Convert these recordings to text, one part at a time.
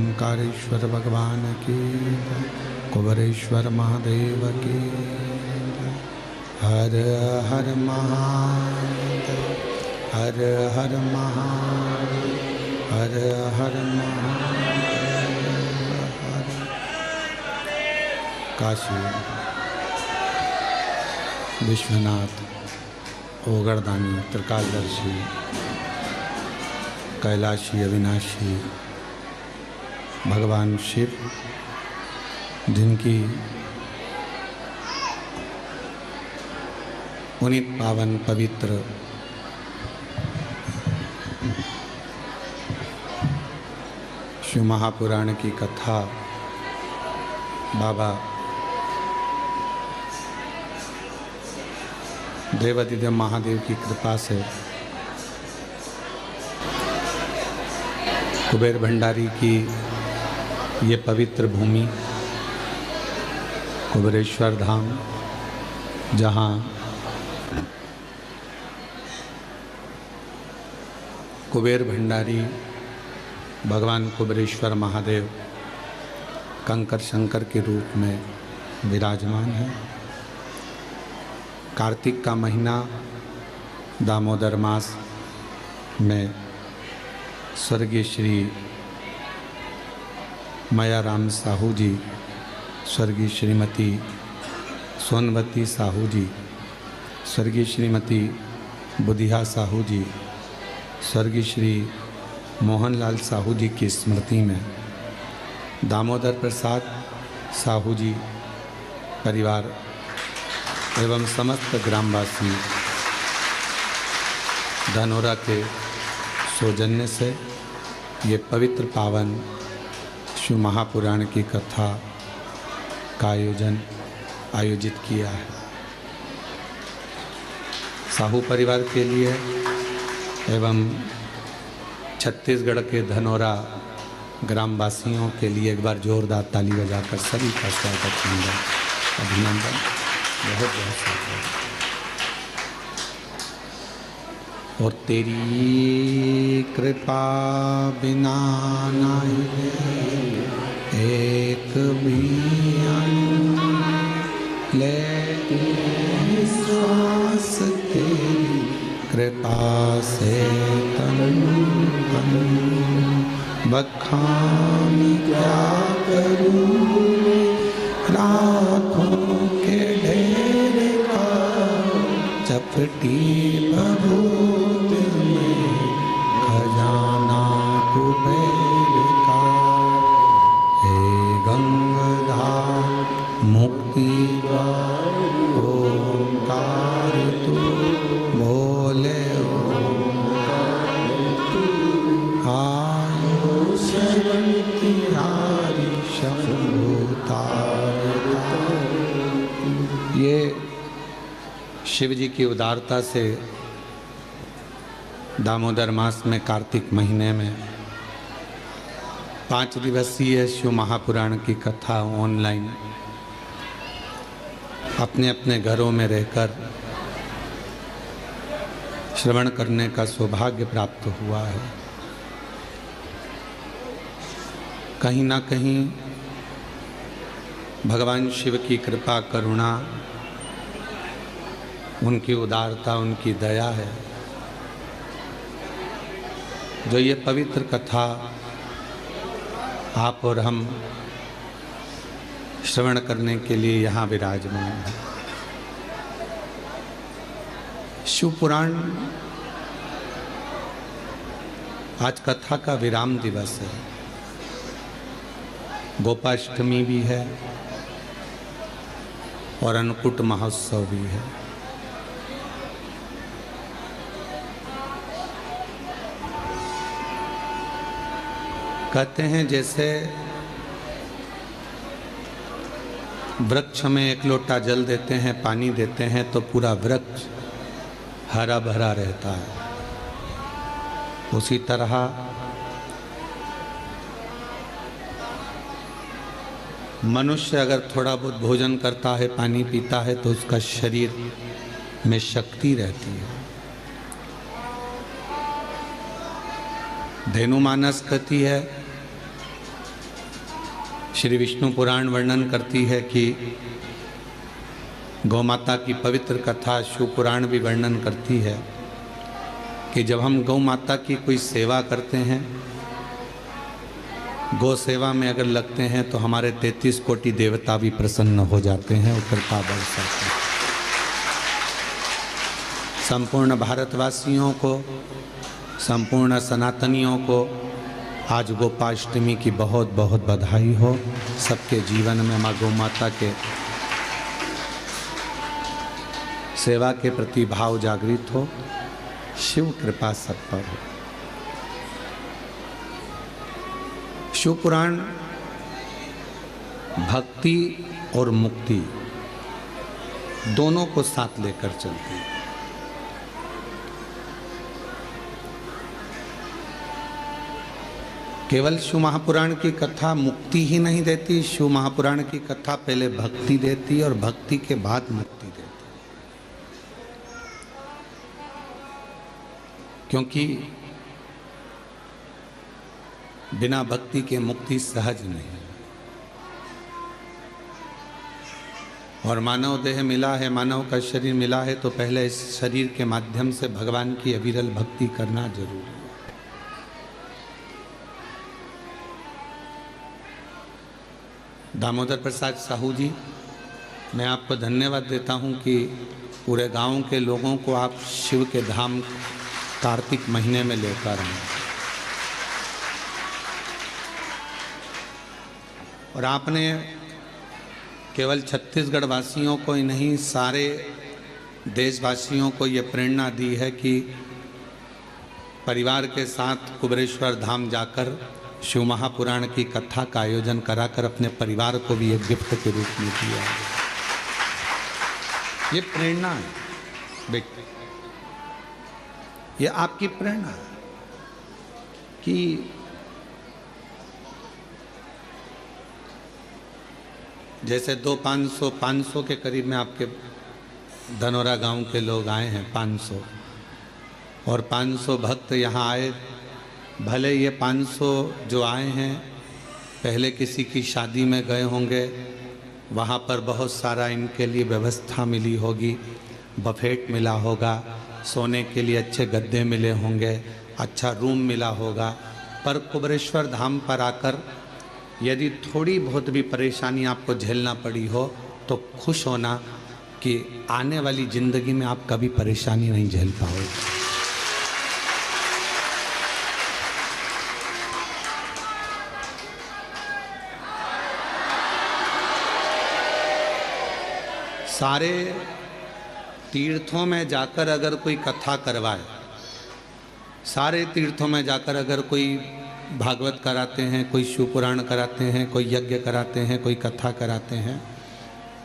ओमकारेश्वर भगवान की जय, कुबेरेश्वर महादेव की जय। हर हर महादेव, हर हर महादेव, हर हर महादेव, हर। काशी विश्वनाथ ओगरदानी त्रिकालदर्शी कैलाशी अविनाशी भगवान शिव, जिनकी पुनीत पावन पवित्र शिव महापुराण की कथा बाबा देवादिदेव महादेव की कृपा से कुबेर भंडारी की ये पवित्र भूमि कुबेरेश्वर धाम, जहाँ कुबेर भंडारी भगवान कुबेरेश्वर महादेव कंकर शंकर के रूप में विराजमान हैं। कार्तिक का महीना दामोदर मास में स्वर्गीय श्री मायाराम साहू जी, स्वर्गीय श्रीमती सोनवती साहू जी, स्वर्गीय श्रीमती बुधिया साहू जी, स्वर्गीय श्री मोहनलाल साहू जी की स्मृति में दामोदर प्रसाद साहू जी परिवार एवं समस्त ग्रामवासी धनौरा के सौजन्य से ये पवित्र पावन शिव महापुराण की कथा का आयोजित किया है। साहू परिवार के लिए एवं छत्तीसगढ़ के धनौरा ग्रामवासियों के लिए एक बार जोरदार ताली बजाकर सभी का स्वागत करूँगा। अभिनंदन, बहुत बहुत स्वागत। और तेरी कृपा बिना नहीं एक भी लेते श्वास तेरी कृपा से तन बखान क्या करूँ, रातों के ढेर का चपटी बबूत में खजाना कुबेर का। हे गंगाधार मुक्ति द्वार ओंकार तू बोले ओंकार तू आयो शक्ति हारी शंभुतार। ये शिव जी की उदारता से दामोदर मास में कार्तिक महीने में 5 दिवसीय शिव महापुराण की कथा ऑनलाइन अपने अपने घरों में रहकर श्रवण करने का सौभाग्य प्राप्त हुआ है। कहीं ना कहीं भगवान शिव की कृपा करुणा, उनकी उदारता, उनकी दया है, जो ये पवित्र कथा आप और हम श्रवण करने के लिए यहाँ विराजमान है। शिव पुराण आज कथा का विराम दिवस है, गोपाष्टमी भी है और अन्नकूट महोत्सव भी है। कहते हैं जैसे वृक्ष में एक लोटा जल देते हैं, पानी देते हैं तो पूरा वृक्ष हरा भरा रहता है, उसी तरह मनुष्य अगर थोड़ा बहुत भोजन करता है, पानी पीता है तो उसका शरीर में शक्ति रहती है। धेनु मानस कहती है श्री विष्णु पुराण वर्णन करती है कि गौ माता की पवित्र कथा शिव पुराण भी वर्णन करती है कि जब हम गौ माता की कोई सेवा करते हैं, गौ सेवा में अगर लगते हैं तो हमारे 33 कोटि देवता भी प्रसन्न हो जाते हैं और कृपा बरसाते हैं। संपूर्ण भारतवासियों को, संपूर्ण सनातनियों को आज गोपाष्टमी की बहुत बहुत बधाई हो। सबके जीवन में माँ गौ माता के सेवा के प्रति भाव जागृत हो। शिव कृपा सब पर हो। शिव पुराण भक्ति और मुक्ति दोनों को साथ लेकर चलती है। केवल शिव महापुराण की कथा मुक्ति ही नहीं देती, शिव महापुराण की कथा पहले भक्ति देती और भक्ति के बाद मुक्ति देती। क्योंकि बिना भक्ति के मुक्ति सहज नहीं। और मानव देह मिला है, मानव का शरीर मिला है, तो पहले इस शरीर के माध्यम से भगवान की अविरल भक्ति करना जरूरी है। दामोदर प्रसाद साहू जी, मैं आपको धन्यवाद देता हूं कि पूरे गांव के लोगों को आप शिव के धाम कार्तिक महीने में लेकर आए और आपने केवल छत्तीसगढ़ वासियों को ही नहीं, सारे देशवासियों को ये प्रेरणा दी है कि परिवार के साथ कुबेरेश्वर धाम जाकर शिव महापुराण की कथा का आयोजन कराकर अपने परिवार को भी एक गिफ्ट के रूप में दिया है। ये प्रेरणा है बेटे, ये आपकी प्रेरणा है कि जैसे 500 के करीब में आपके धनौरा गांव के लोग आए हैं, 500 और 500 भक्त यहाँ आए। भले ये 500 जो आए हैं पहले किसी की शादी में गए होंगे, वहाँ पर बहुत सारा इनके लिए व्यवस्था मिली होगी, बफेट मिला होगा, सोने के लिए अच्छे गद्दे मिले होंगे, अच्छा रूम मिला होगा। पर कुबेरेश्वर धाम पर आकर यदि थोड़ी बहुत भी परेशानी आपको झेलना पड़ी हो तो खुश होना कि आने वाली ज़िंदगी में आप कभी परेशानी नहीं झेल पाओगे। सारे तीर्थों में जाकर अगर कोई कथा करवाए, सारे तीर्थों में जाकर अगर कोई भागवत कराते हैं, कोई शिव पुराण कराते हैं, कोई यज्ञ कराते हैं, कोई कथा कराते हैं,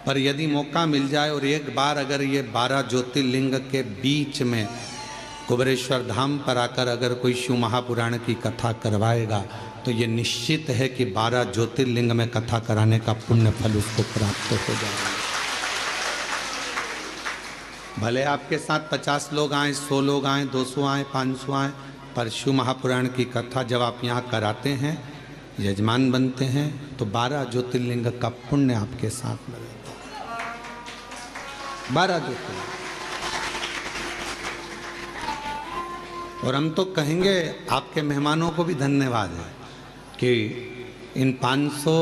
पर यदि मौका मिल जाए और एक बार अगर ये 12 ज्योतिर्लिंग के बीच में कुबेरेश्वर धाम पर आकर अगर कोई शिव महापुराण की कथा करवाएगा तो ये निश्चित है कि 12 ज्योतिर्लिंग में कथा कराने का पुण्य फल उसको प्राप्त हो जाएगा। भले आपके साथ 50 लोग आए, 100 लोग आए, 200 आए, 500 आए, पर शिव महापुराण की कथा जब आप यहाँ कराते हैं, यजमान बनते हैं, तो 12 ज्योतिर्लिंग का पुण्य आपके साथ में रहता है। 12 ज्योतिर्लिंग। और हम तो कहेंगे आपके मेहमानों को भी धन्यवाद है कि इन 500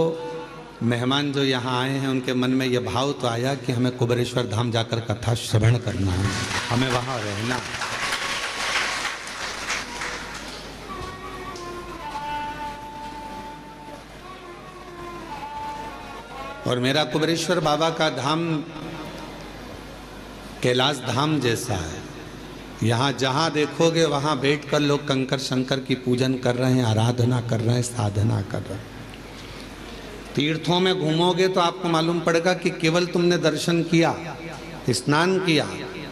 मेहमान जो यहाँ आए हैं उनके मन में यह भाव तो आया कि हमें कुबेरेश्वर धाम जाकर कथा श्रवण करना है, हमें वहाँ रहना है। और मेरा कुबेरेश्वर बाबा का धाम कैलाश धाम जैसा है। यहाँ जहाँ देखोगे वहाँ बैठकर लोग कंकर शंकर की पूजन कर रहे हैं, आराधना कर रहे हैं, साधना कर रहे हैं। तीर्थों में घूमोगे तो आपको मालूम पड़ेगा कि केवल तुमने दर्शन किया, स्नान किया,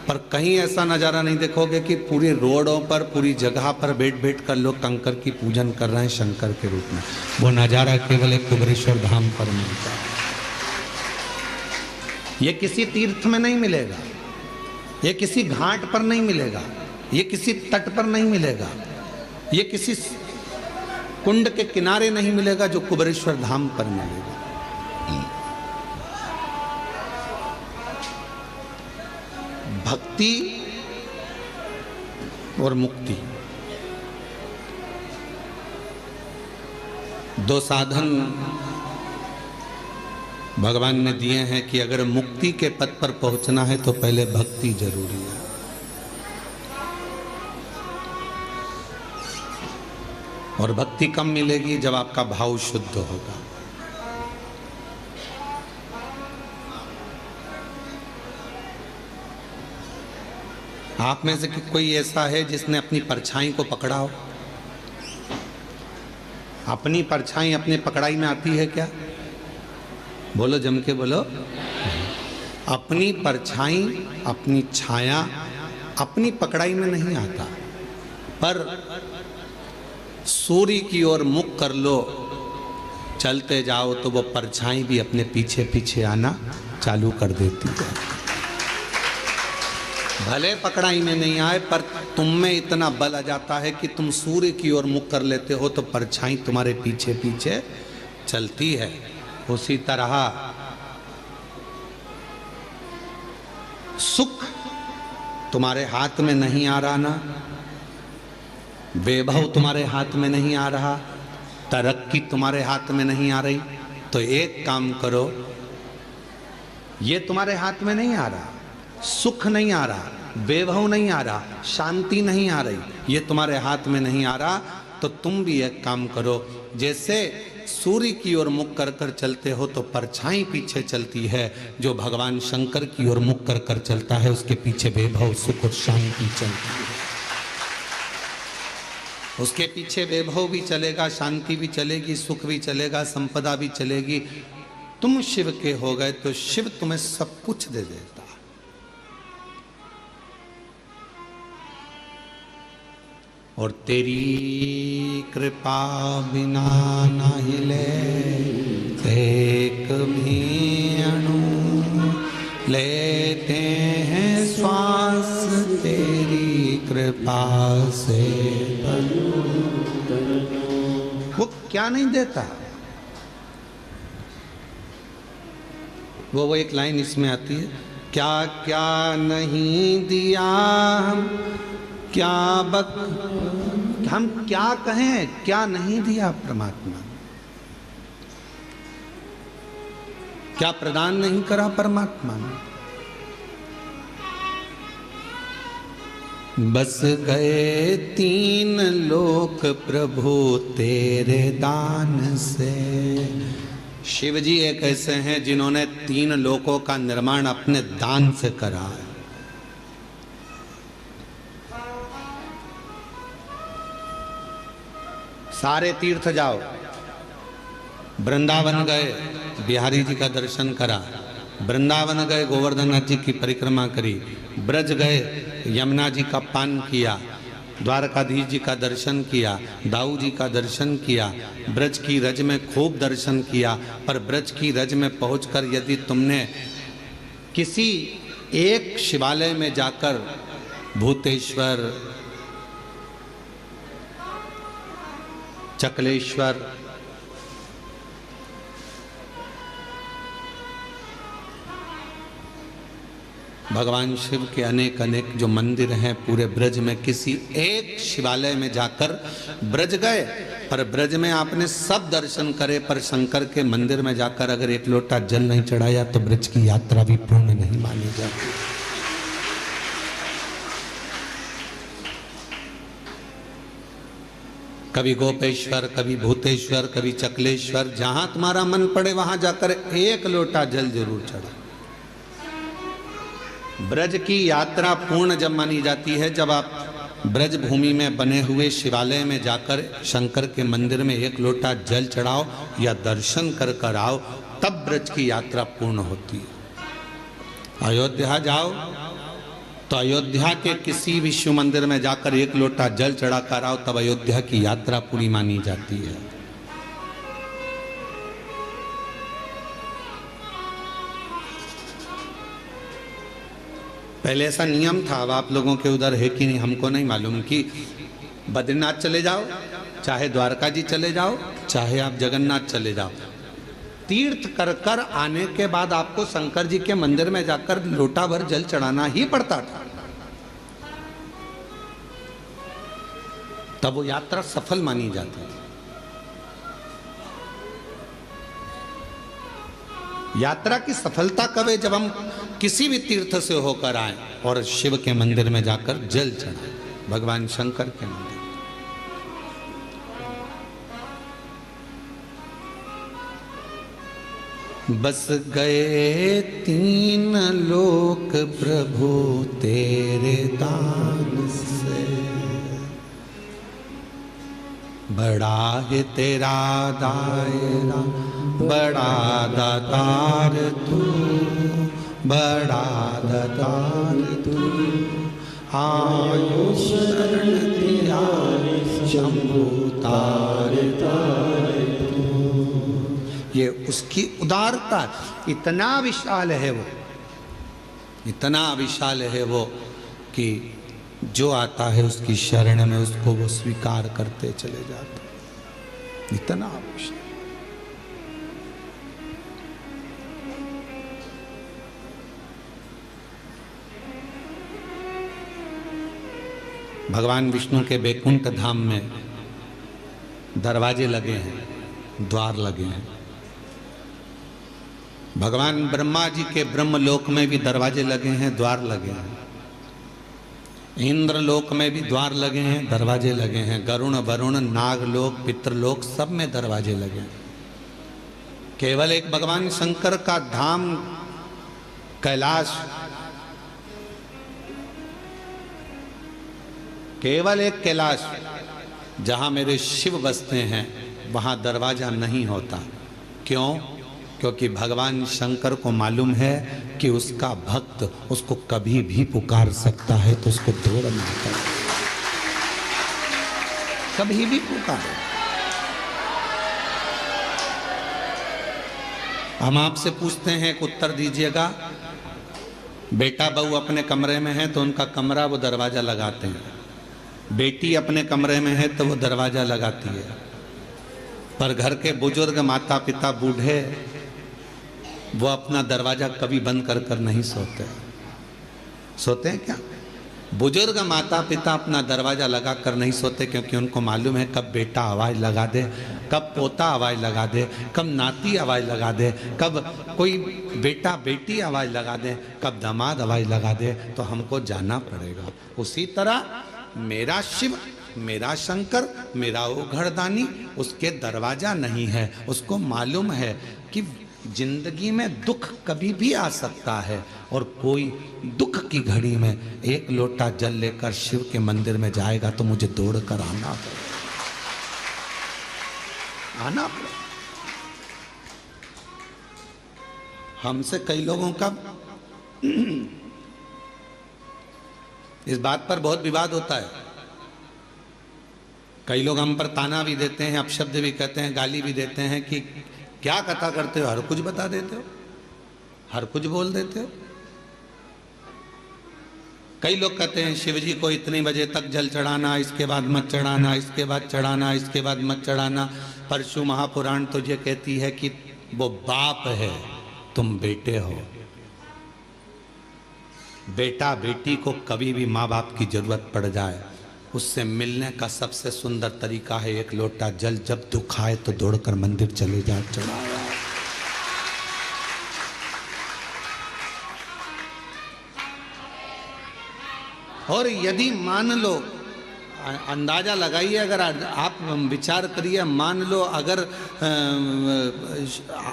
पर कहीं ऐसा नज़ारा नहीं देखोगे कि पूरी रोडों पर, पूरी जगह पर बैठ कर लोग कंकर की पूजन कर रहे हैं शंकर के रूप में। वो नज़ारा केवल एक कुबेरेश्वर धाम पर मिलता है। ये किसी तीर्थ में नहीं मिलेगा, ये किसी घाट पर नहीं मिलेगा, ये किसी तट पर नहीं मिलेगा, ये किसी कुंड के किनारे नहीं मिलेगा जो कुबेरेश्वर धाम पर मिलेगा। भक्ति और मुक्ति दो साधन भगवान ने दिए हैं कि अगर मुक्ति के पद पर पहुंचना है तो पहले भक्ति जरूरी है। और भक्ति कम मिलेगी जब आपका भाव शुद्ध होगा। आप में से कोई ऐसा है जिसने अपनी परछाई को पकड़ा हो? अपनी परछाई अपने पकड़ाई में आती है क्या? बोलो, जम के बोलो। अपनी परछाई, अपनी छाया अपनी पकड़ाई में नहीं आता, पर सूर्य की ओर मुख कर लो, चलते जाओ तो वो परछाई भी अपने पीछे पीछे आना चालू कर देती है। भले पकड़ाई में नहीं आए, पर तुम में इतना बल आ जाता है कि तुम सूर्य की ओर मुख कर लेते हो तो परछाई तुम्हारे पीछे पीछे चलती है। उसी तरह सुख तुम्हारे हाथ में नहीं आ रहा ना, वैभव तुम्हारे हाथ में नहीं आ रहा, तरक्की तुम्हारे हाथ में नहीं आ रही, तो एक काम करो, ये तुम्हारे हाथ में नहीं आ रहा, सुख नहीं आ रहा, वैभव नहीं आ रहा, शांति नहीं आ रही, ये तुम्हारे हाथ में नहीं आ रहा, तो तुम भी एक काम करो, जैसे सूर्य की ओर मुख कर कर चलते हो तो परछाई पीछे चलती है, जो भगवान शंकर की ओर मुख कर कर चलता है उसके पीछे वैभव, सुख और शांति चलती है। उसके पीछे वैभव भी चलेगा, शांति भी चलेगी, सुख भी चलेगा, संपदा भी चलेगी। तुम शिव के हो गए तो शिव तुम्हें सब कुछ दे देता। और तेरी कृपा बिना न हिले एक भी अणु, लेते हैं श्वास तेरी कृपा से। वो क्या नहीं देता? वो एक लाइन इसमें आती है, क्या क्या नहीं दिया हम, क्या हम क्या कहें, क्या नहीं दिया परमात्मा, क्या प्रदान नहीं करा परमात्मा ने। बस गए तीन लोक प्रभु तेरे दान से। शिव जी एक ऐसे हैं जिन्होंने तीन लोकों का निर्माण अपने दान से करा है। सारे तीर्थ जाओ, वृंदावन गए, बिहारी जी का दर्शन करा, वृंदावन गए, गोवर्धन नाथ जी की परिक्रमा करी, ब्रज गए, यमुना जी का पान किया, द्वारकाधीश जी का दर्शन किया, दाऊ जी का दर्शन किया, ब्रज की रज में खूब दर्शन किया। पर ब्रज की रज में पहुंचकर यदि तुमने किसी एक शिवालय में जाकर भूतेश्वर, चकलेश्वर, भगवान शिव के अनेक अनेक जो मंदिर हैं पूरे ब्रज में, किसी एक शिवालय में जाकर ब्रज गए, पर ब्रज में आपने सब दर्शन करे, पर शंकर के मंदिर में जाकर अगर एक लोटा जल नहीं चढ़ाया तो ब्रज की यात्रा भी पूर्ण नहीं मानी जाती। कभी गोपेश्वर, कभी भूतेश्वर, कभी चकलेश्वर, जहां तुम्हारा मन पड़े वहां जाकर एक लोटा जल जरूर चढ़ा। ब्रज की यात्रा पूर्ण जब मानी जाती है जब आप ब्रज भूमि में बने हुए शिवालय में जाकर शंकर के मंदिर में एक लोटा जल चढ़ाओ या दर्शन कर कर आओ, तब ब्रज की यात्रा पूर्ण होती है। अयोध्या जाओ तो अयोध्या के किसी भी शिव मंदिर में जाकर एक लोटा जल चढ़ा कर आओ, तब अयोध्या की यात्रा पूरी मानी जाती है। पहले ऐसा नियम था, अब आप लोगों के उधर है कि नहीं हमको नहीं मालूम, कि बद्रीनाथ चले जाओ चाहे द्वारका जी चले जाओ, चाहे आप जगन्नाथ चले जाओ, तीर्थ कर कर आने के बाद आपको शंकर जी के मंदिर में जाकर लोटा भर जल चढ़ाना ही पड़ता था। तब वो यात्रा सफल मानी जाती थी। यात्रा की सफलता कब है? जब हम किसी भी तीर्थ से होकर आए और शिव के मंदिर में जाकर जल चढ़ाए, भगवान शंकर के मंदिर। बस गए तीन लोक प्रभु तेरे दान से, बड़ा है तेरा दायरा, बड़ा दातार तू, बड़ा दातार तू, आयो शरण तेरा शंभु तार तार तू। ये उसकी उदारता, इतना विशाल है वो, इतना विशाल है वो कि जो आता है उसकी शरण में उसको वो स्वीकार करते चले जाते। इतना विशाल। भगवान विष्णु के बैकुंठ धाम में दरवाजे लगे हैं, द्वार लगे हैं। भगवान ब्रह्मा जी के ब्रह्मलोक में भी दरवाजे लगे हैं, द्वार लगे हैं। इंद्रलोक में भी द्वार लगे हैं, दरवाजे लगे हैं। गरुण वरुण नागलोक पितृलोक सब में दरवाजे लगे हैं। केवल एक भगवान शंकर का धाम कैलाश, केवल एक कैलाश जहां मेरे शिव बसते हैं वहां दरवाजा नहीं होता। क्यों? क्योंकि भगवान शंकर को मालूम है कि उसका भक्त उसको कभी भी पुकार सकता है, तो उसको दूर ना कर, कभी भी पुकारे। हम आपसे पूछते हैं, एक उत्तर दीजिएगा। बेटा बहू अपने कमरे में है तो उनका कमरा वो दरवाजा लगाते हैं, बेटी अपने कमरे में है तो वो दरवाजा लगाती है, पर घर के बुजुर्ग माता पिता बूढ़े वो अपना दरवाजा कभी बंद कर कर नहीं सोते। सोते हैं क्या? बुजुर्ग माता पिता अपना दरवाजा लगा कर नहीं सोते, क्योंकि उनको मालूम है कब बेटा आवाज़ लगा दे, कब पोता आवाज़ लगा दे, कब नाती आवाज़ लगा दे, कब कोई बेटा बेटी आवाज़ लगा दे, कब दामाद आवाज़ लगा दे, तो हमको जाना पड़ेगा। उसी तरह मेरा शिव, मेरा शंकर, मेरा वो घरदानी, उसके दरवाजा नहीं है। उसको मालूम है कि जिंदगी में दुख कभी भी आ सकता है, और कोई दुख की घड़ी में एक लोटा जल लेकर शिव के मंदिर में जाएगा तो मुझे दौड़ कर आना पड़ेगा, आना पड़ेगा। हमसे कई लोगों का इस बात पर बहुत विवाद होता है। कई लोग हम पर ताना भी देते हैं, अपशब्द भी कहते हैं, गाली भी देते हैं कि क्या कथा करते हो, हर कुछ बता देते हो, हर कुछ बोल देते हो। कई लोग कहते हैं शिव जी को इतने बजे तक जल चढ़ाना, इसके बाद मत चढ़ाना, इसके बाद चढ़ाना, इसके बाद मत चढ़ाना। परशु महापुराण तो ये कहती है कि वो बाप है, तुम बेटे हो। बेटा बेटी को कभी भी माँ बाप की जरूरत पड़ जाए, उससे मिलने का सबसे सुंदर तरीका है एक लोटा जल। जब दुख आए तो दौड़कर मंदिर चले जाए, चढ़ाया। और यदि मान लो, अंदाजा लगाइए, अगर आप विचार करिए, मान लो अगर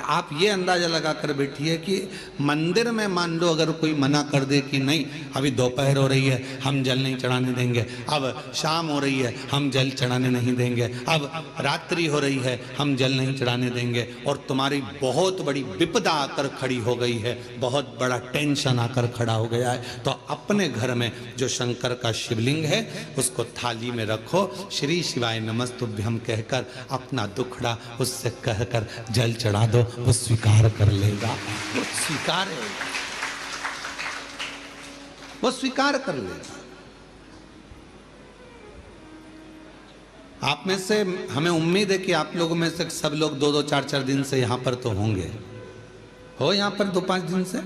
आप ये अंदाजा लगा कर बैठिए कि मंदिर में मान लो अगर कोई मना कर दे कि नहीं अभी दोपहर हो रही है, हम जल नहीं चढ़ाने देंगे, अब शाम हो रही है, हम जल चढ़ाने नहीं देंगे, अब रात्रि हो रही है, हम जल नहीं चढ़ाने देंगे, और तुम्हारी बहुत बड़ी विपदा आकर खड़ी हो गई है, बहुत बड़ा टेंशन आकर खड़ा हो गया है, तो अपने घर में जो शंकर का शिवलिंग है उसको थाली में रखो, श्री शिवाय नमस्तुभ्यम कहकर अपना दुखड़ा उससे कहकर जल चढ़ा दो, वो स्वीकार कर लेगा। वो स्वीकार है, वो स्वीकार कर लेगा। आप में से हमें उम्मीद है कि आप लोगों में से सब लोग 2-2, 4-4 दिन से यहाँ पर तो होंगे, हो यहाँ पर 2-5 दिन से।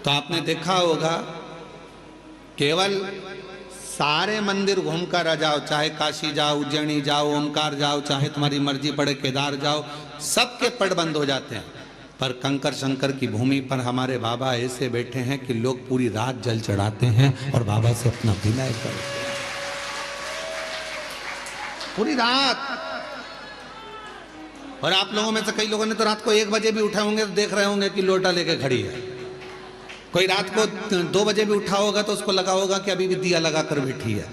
तो आपने देखा होगा केवल सारे मंदिर घूम कर आ जाओ, चाहे काशी जाओ, उज्जैनी जाओ, ओमकार जाओ, चाहे तुम्हारी मर्जी पड़े केदार जाओ, सबके पट बंद हो जाते हैं। पर कंकर शंकर की भूमि पर हमारे बाबा ऐसे बैठे हैं कि लोग पूरी रात जल चढ़ाते हैं और बाबा से अपना विनय करते हैं पूरी रात। और आप लोगों में से कई लोगों ने तो रात को 1 बजे भी उठे होंगे तो देख रहे होंगे कि लोटा लेके खड़ी है। कोई रात को 2 बजे भी उठा होगा तो उसको लगा होगा कि अभी भी दिया लगा कर बैठी है।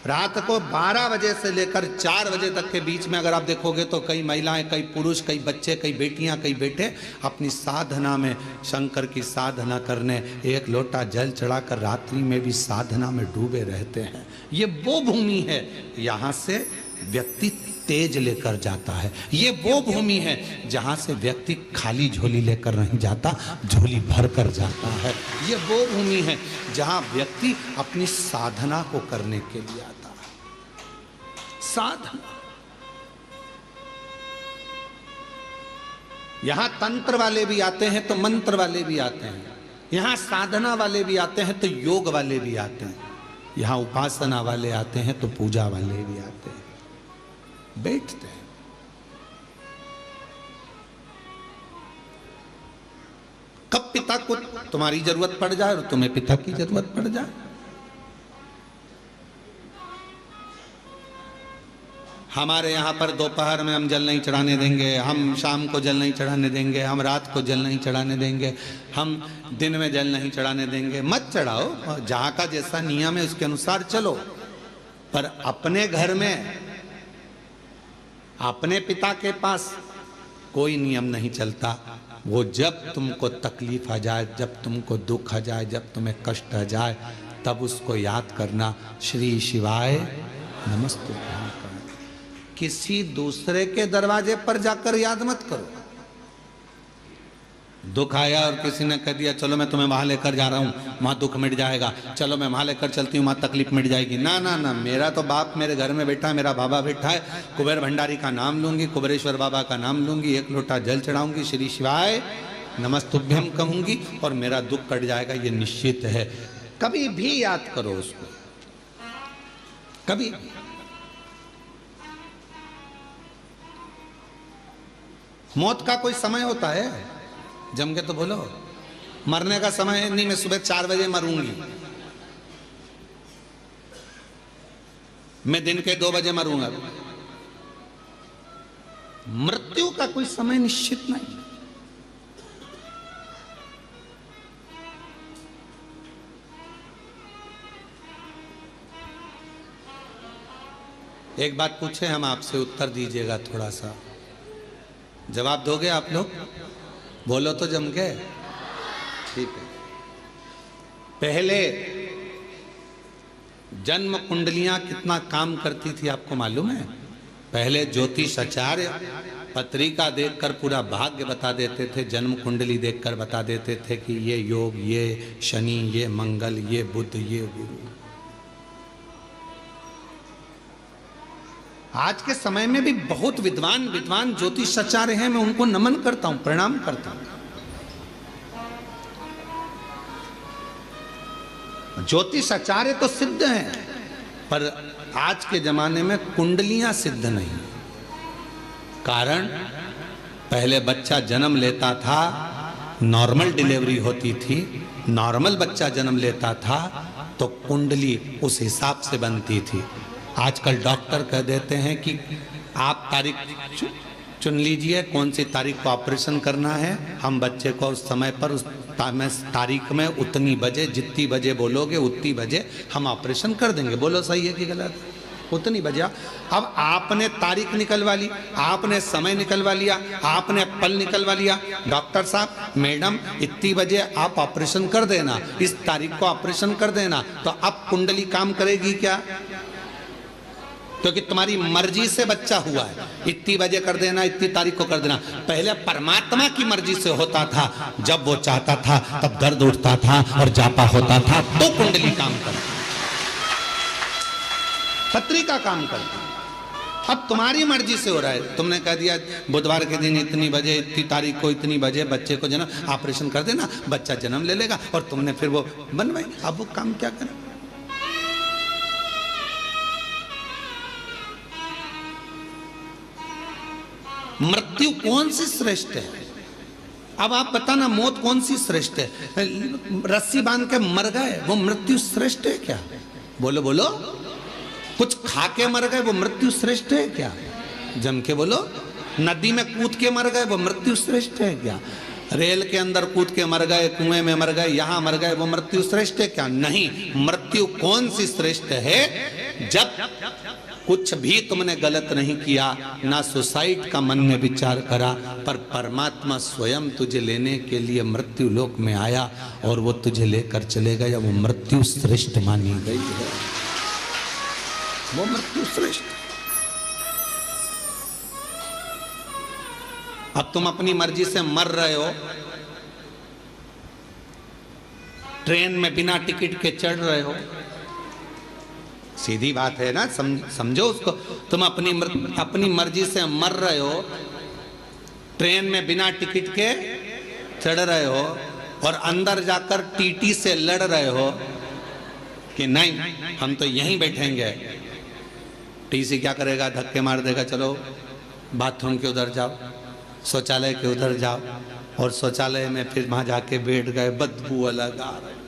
रात को 12 बजे से लेकर 4 बजे तक के बीच में अगर आप देखोगे तो कई महिलाएं, कई पुरुष, कई बच्चे, कई बेटियां, कई बेटे अपनी साधना में, शंकर की साधना करने, 1 लोटा जल चढ़ाकर रात्रि में भी साधना में डूबे रहते हैं। ये वो भूमि है, यहाँ से व्यक्ति तेज लेकर जाता है। ये वो भूमि है जहाँ से व्यक्ति खाली झोली लेकर नहीं जाता, झोली भर कर जाता है। ये वो भूमि है जहाँ व्यक्ति अपनी साधना को करने के लिए आता है। साधना, यहाँ तंत्र वाले भी आते हैं तो मंत्र वाले भी आते हैं, यहाँ साधना वाले भी आते हैं तो योग वाले भी आते हैं, यहाँ उपासना वाले आते हैं तो पूजा वाले भी आते हैं, बैठते हैं। कब पिता को तुम्हारी जरूरत पड़ जाए और तुम्हें पिता की जरूरत पड़ जाए। हमारे यहाँ पर दोपहर में हम जल नहीं चढ़ाने देंगे, हम शाम को जल नहीं चढ़ाने देंगे, हम रात को जल नहीं चढ़ाने देंगे, हम दिन में जल नहीं चढ़ाने देंगे। मत चढ़ाओ, जहाँ का जैसा नियम है उसके अनुसार चलो। पर अपने घर में, अपने पिता के पास कोई नियम नहीं चलता। वो जब तुमको तकलीफ आ जाए, जब तुमको दुख आ जाए, जब तुम्हें कष्ट आ जाए, तब उसको याद करना, श्री शिवाय नमस्तुभ्यं। किसी दूसरे के दरवाजे पर जाकर याद मत करो। दुख आया और किसी ने कह दिया चलो मैं तुम्हें वहां लेकर जा रहा हूं, वहां दुख मिट जाएगा, चलो मैं वहां लेकर चलती हूं, वहां तकलीफ मिट जाएगी। ना ना ना, मेरा तो बाप मेरे घर में बैठा है, मेरा बाबा बैठा है, कुबेर भंडारी का नाम लूंगी, कुबेरेश्वर बाबा का नाम लूंगी, 1 लोटा जल चढ़ाऊंगी, श्री शिवाय नमस्तुभ्यं कहूंगी और मेरा दुख कट जाएगा, ये निश्चित है। कभी भी याद करो उसको, कभी भी। मौत का कोई समय होता है? जम के तो बोलो, मरने का समय नहीं, मैं सुबह 4 बजे मरूंगी, मैं दिन के 2 बजे मरूंगा। मृत्यु का कोई समय निश्चित नहीं। एक बात पूछे हम आपसे, उत्तर दीजिएगा, थोड़ा सा जवाब दोगे आप लोग? बोलो तो जम के। ठीक है। पहले जन्म कुंडलियां कितना काम करती थी आपको मालूम है? पहले ज्योतिषाचार्य पत्रिका देखकर पूरा भाग्य बता देते थे, जन्म कुंडली देखकर बता देते थे कि ये योग, ये शनि, ये मंगल, ये बुध, ये गुरु। आज के समय में भी बहुत विद्वान ज्योतिषाचार्य हैं, मैं उनको नमन करता हूं, प्रणाम करता हूं। ज्योतिषाचार्य तो सिद्ध हैं, पर आज के जमाने में कुंडलियां सिद्ध नहीं। कारण पहले बच्चा जन्म लेता था, नॉर्मल डिलीवरी होती थी, नॉर्मल बच्चा जन्म लेता था तो कुंडली उस हिसाब से बनती थी। आजकल डॉक्टर कह देते हैं कि आप तारीख चुन लीजिए, कौन सी तारीख को ऑपरेशन करना है, हम बच्चे को उस समय पर उस तारीख में उतनी बजे, जितनी बजे बोलोगे उतनी बजे हम ऑपरेशन कर देंगे। बोलो सही है कि गलत? उतनी बजे। अब आपने तारीख निकलवा ली, आपने समय निकलवा लिया, आपने पल निकलवा लिया, डॉक्टर साहब, मैडम, इतनी बजे आप ऑपरेशन कर देना, इस तारीख को ऑपरेशन कर देना, तो अब कुंडली काम करेगी क्या? क्योंकि तुम्हारी मर्जी से बच्चा हुआ है, इतनी बजे कर देना, इतनी तारीख को कर देना। पहले परमात्मा की मर्जी से होता था, जब वो चाहता था तब दर्द उठता था और जापा होता था तो कुंडली काम करती, पत्रिका काम करती। अब तुम्हारी मर्जी से हो रहा है। तुमने कह दिया बुधवार के दिन इतनी बजे, इतनी तारीख को इतनी बजे बच्चे को जन्म, ऑपरेशन कर देना, बच्चा जन्म ले लेगा, और तुमने फिर वो बनवाई। अब वो काम क्या करें? मृत्यु कौन सी श्रेष्ठ है? अब आप बताना, मौत कौन सी श्रेष्ठ है? रस्सी बांध के मर गए, वो मृत्यु श्रेष्ठ है क्या? बोलो बोलो। कुछ खा के मर गए, वो मृत्यु श्रेष्ठ है क्या? जम के बोलो। नदी में कूद के मर गए, वो मृत्यु श्रेष्ठ है क्या? रेल के अंदर कूद के मर गए, कुएं में मर गए, यहां मर गए, वो मृत्यु श्रेष्ठ है क्या? नहीं। मृत्यु कौन सी श्रेष्ठ है? जब कुछ भी तुमने गलत नहीं किया, ना सुसाइड का मन में विचार करा, पर परमात्मा स्वयं तुझे लेने के लिए मृत्यु लोक में आया और वो तुझे लेकर चले गया, वो मृत्यु श्रेष्ठ मानी गई है। वो मृत्यु श्रेष्ठ। अब तुम अपनी मर्जी से मर रहे हो, ट्रेन में बिना टिकट के चढ़ रहे हो, सीधी बात है ना, समझो उसको। तुम अपनी मर्जी से मर रहे हो, ट्रेन में बिना टिकट के चढ़ रहे हो, और अंदर जाकर टीटी से लड़ रहे हो कि नहीं हम तो यहीं बैठेंगे। टीसी क्या करेगा? धक्के मार देगा, चलो बाथरूम के उधर जाओ, शौचालय के उधर जाओ, और शौचालय में फिर वहां जाके बैठ गए, बदबू अलग आ रही,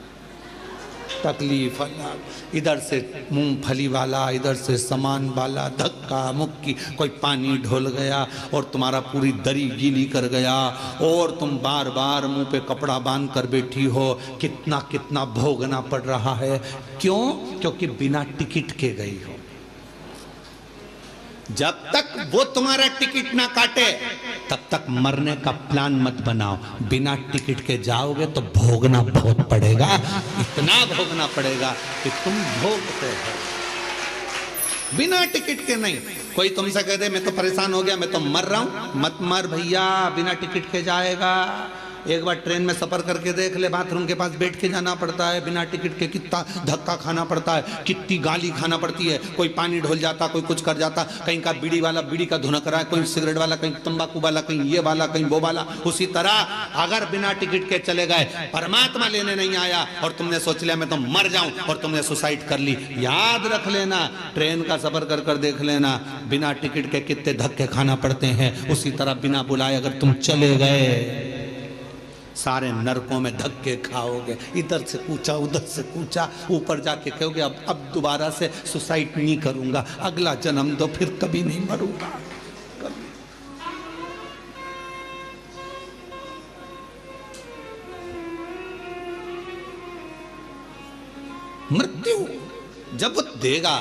तकलीफ अलग, इधर से मूंगफली वाला, इधर से सामान वाला, धक्का मुक्की, कोई पानी ढोल गया और तुम्हारा पूरी दरी गीली कर गया, और तुम बार बार मुंह पे कपड़ा बांध कर बैठी हो। कितना कितना भोगना पड़ रहा है। क्यों? क्योंकि बिना टिकट के गई हो। जब तक वो तुम्हारा टिकट ना काटे तब तक मरने का प्लान मत बनाओ। बिना टिकट के जाओगे तो भोगना बहुत पड़ेगा, इतना भोगना पड़ेगा कि तुम भोगते हो। बिना टिकट के नहीं। कोई तुमसे कह दे मैं तो परेशान हो गया, मैं तो मर रहा हूं, मत मर भैया, बिना टिकट के जाएगा। एक बार ट्रेन में सफर करके देख ले, बाथरूम के पास बैठ के जाना पड़ता है बिना टिकट के, कितना धक्का खाना पड़ता है, कितनी गाली खाना पड़ती है। कोई पानी ढोल जाता, कोई कुछ कर जाता, कहीं का बीड़ी वाला बीड़ी का धुनक रहा है, कोई सिगरेट वाला, कहीं तंबाकू वाला, कहीं ये वाला, कहीं वो वाला। उसी तरह अगर बिना टिकट के चले गए, परमात्मा लेने नहीं आया और तुमने सोच लिया मैं तो मर जाऊं, और तुमने सुसाइड कर ली, याद रख लेना, ट्रेन का सफर कर कर देख लेना, बिना टिकट के कितने धक्के खाना पड़ते हैं। उसी तरह बिना बुलाए अगर तुम चले गए, सारे नरकों में धक्के खाओगे, इधर से कूचा उधर से कूचा, ऊपर जाके कहोगे अब दोबारा से सुसाइड नहीं करूंगा, अगला जन्म दो, फिर कभी नहीं मरूंगा। कभी। मृत्यु जब वो देगा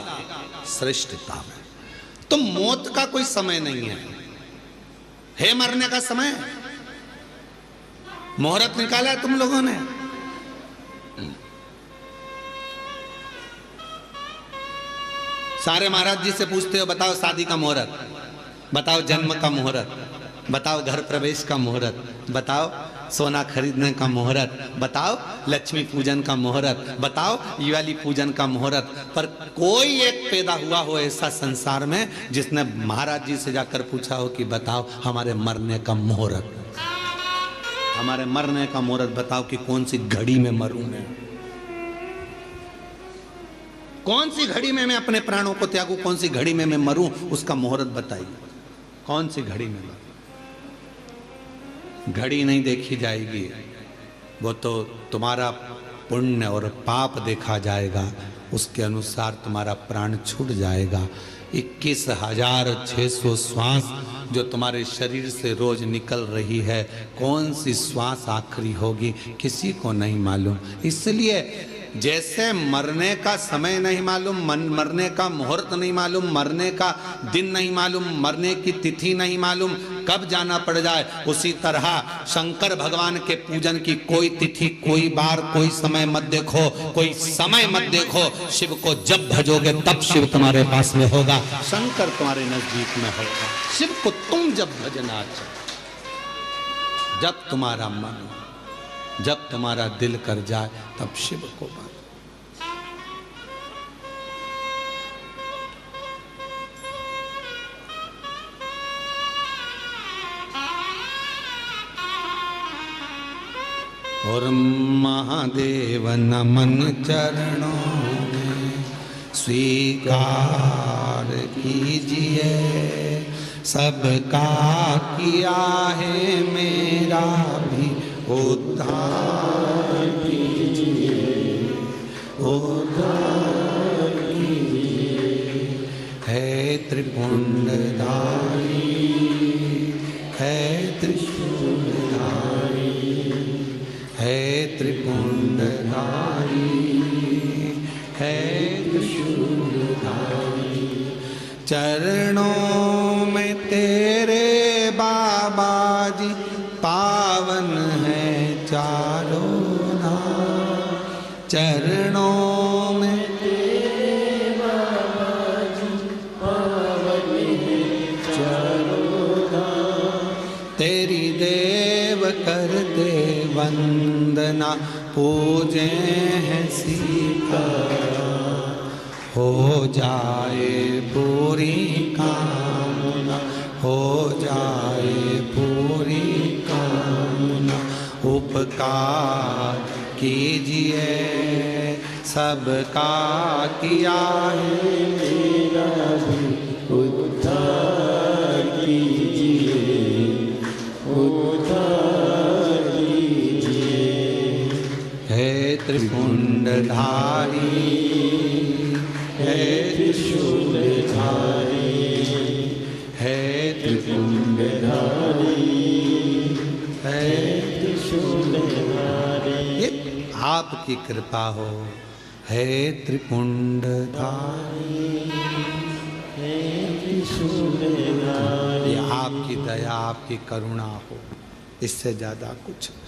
श्रेष्ठता में, तो मौत का कोई समय नहीं है मरने का समय। मुहूर्त निकाला है तुम लोगों ने, सारे महाराज जी से पूछते हो बताओ शादी का मुहूर्त, बताओ जन्म का मुहूर्त, बताओ घर प्रवेश का मुहूर्त, बताओ सोना खरीदने का मुहूर्त, बताओ लक्ष्मी पूजन का मुहूर्त, बताओ दिवाली पूजन का मुहूर्त। पर कोई एक पैदा हुआ हो ऐसा संसार में जिसने महाराज जी से जाकर पूछा हो कि बताओ हमारे मरने का मुहूर्त, हमारे मरने का मुहूर्त बताओ कि कौन सी घड़ी में मरूं मैं, कौन सी घड़ी में मैं अपने प्राणों को त्यागूं, कौन सी घड़ी में मैं मरूं, उसका मुहूर्त बताइए। कौन सी घड़ी में मरूं? घड़ी नहीं देखी जाएगी, वो तो तुम्हारा पुण्य और पाप देखा जाएगा, उसके अनुसार तुम्हारा प्राण छूट जाएगा। 21,600 श्वास जो तुम्हारे शरीर से रोज निकल रही है, कौन सी श्वास आखिरी होगी किसी को नहीं मालूम। इसलिए जैसे मरने का समय नहीं मालूम, मरने का मुहूर्त नहीं मालूम, मरने का दिन नहीं मालूम, मरने की तिथि नहीं मालूम, कब जाना पड़ जाए, उसी तरह शंकर भगवान के पूजन की कोई तिथि, कोई बार, कोई समय मत देखो, कोई समय मत देखो। शिव को जब भजोगे तब शिव तुम्हारे पास में होगा, शंकर तुम्हारे नजदीक में होगा। शिव को तुम जब भजना चाहो, जब तुम्हारा मन, जब तुम्हारा दिल कर जाए, तब शिव को भज। और महादेव नमन चरणों में स्वीकार कीजिए, सबका किया है मेरा भी उद्धार कीजिए, उद्धार कीजिए। है त्रिपुंडधारी, है त्रिशूलधारी, है त्रिपुंडधारी, है त्रिशूलधारी। चरणों में तेरे बाबा जी पावन है चारों धाम, चरणों में तेरे बाबा जी पावन है चारों धाम। तेरी देव करते वंदना, पूजे हैं सीतारा, हो जाए पूरी कामना, हो जाए पूरी कामना। उपकार कीजिए, सबका किया है मेरा भी उद्धार कीजिए, उद्धार कीजिए। है त्रिपुंडधारी, है त्रिशूलधारी, है त्रिपुंडधारी, है त्रिशूलधारी। ये आपकी कृपा हो। है त्रिपुंडधारी, है त्रिशूलधारी। ये आपकी दया, आपकी करुणा हो, इससे ज्यादा कुछ नहीं।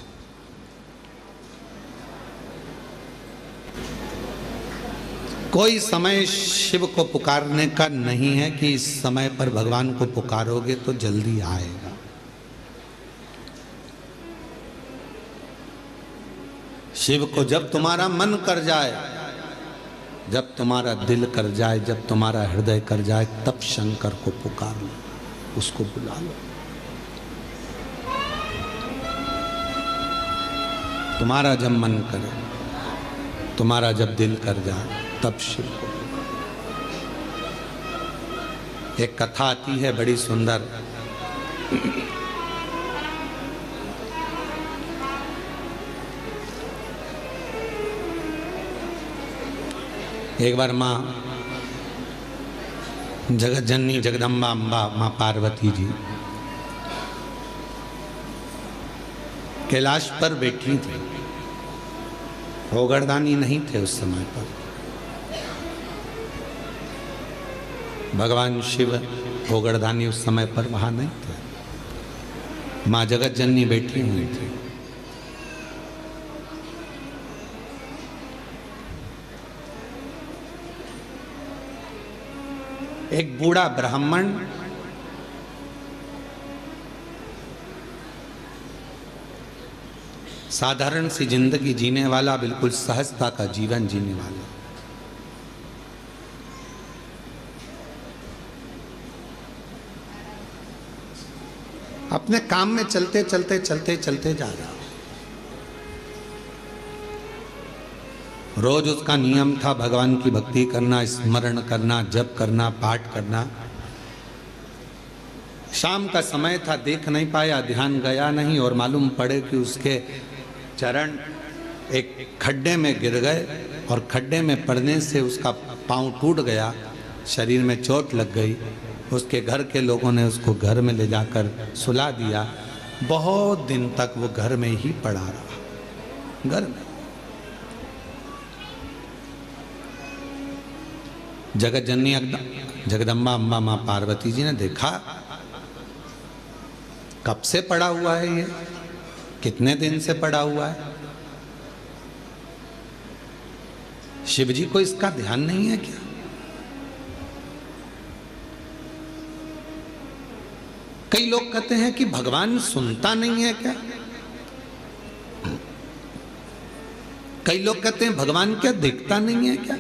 कोई समय शिव को पुकारने का नहीं है कि इस समय पर भगवान को पुकारोगे तो जल्दी आएगा। शिव को जब तुम्हारा मन कर जाए, जब तुम्हारा दिल कर जाए, जब तुम्हारा हृदय कर जाए, तब शंकर को पुकार लो, उसको बुला लो। तुम्हारा जब मन करे, तुम्हारा जब दिल कर जाए, तब शिव को। एक कथा आती है बड़ी सुंदर। एक बार माँ जगत जननी जगदम्बा अम्बा माँ पार्वती जी कैलाश पर बैठी थी। भोगरदानी नहीं थे उस समय पर। भगवान शिव भोगरदानी उस समय पर वहां नहीं थे। माँ जगत जननी बैठी हुई थी। एक बूढ़ा ब्राह्मण साधारण सी जिंदगी जीने वाला, बिल्कुल सहजता का जीवन जीने वाला, अपने काम में चलते चलते चलते चलते जा रहा। रोज उसका नियम था भगवान की भक्ति करना, स्मरण करना, जप करना, पाठ करना। शाम का समय था, देख नहीं पाया, ध्यान गया नहीं और मालूम पड़े कि उसके चरण एक खड्डे में गिर गए और खड्डे में पड़ने से उसका पांव टूट गया, शरीर में चोट लग गई। उसके घर के लोगों ने उसको घर में ले जाकर सुला दिया। बहुत दिन तक वो घर में ही पड़ा रहा, घर में। जगत जननी जगदम्बा अम्बा माँ पार्वती जी ने देखा कब से पड़ा हुआ है ये, कितने दिन से पड़ा हुआ है। शिव जी को इसका ध्यान नहीं है क्या? कई लोग कहते हैं कि भगवान सुनता नहीं है क्या? कई लोग कहते हैं भगवान क्या देखता नहीं है क्या?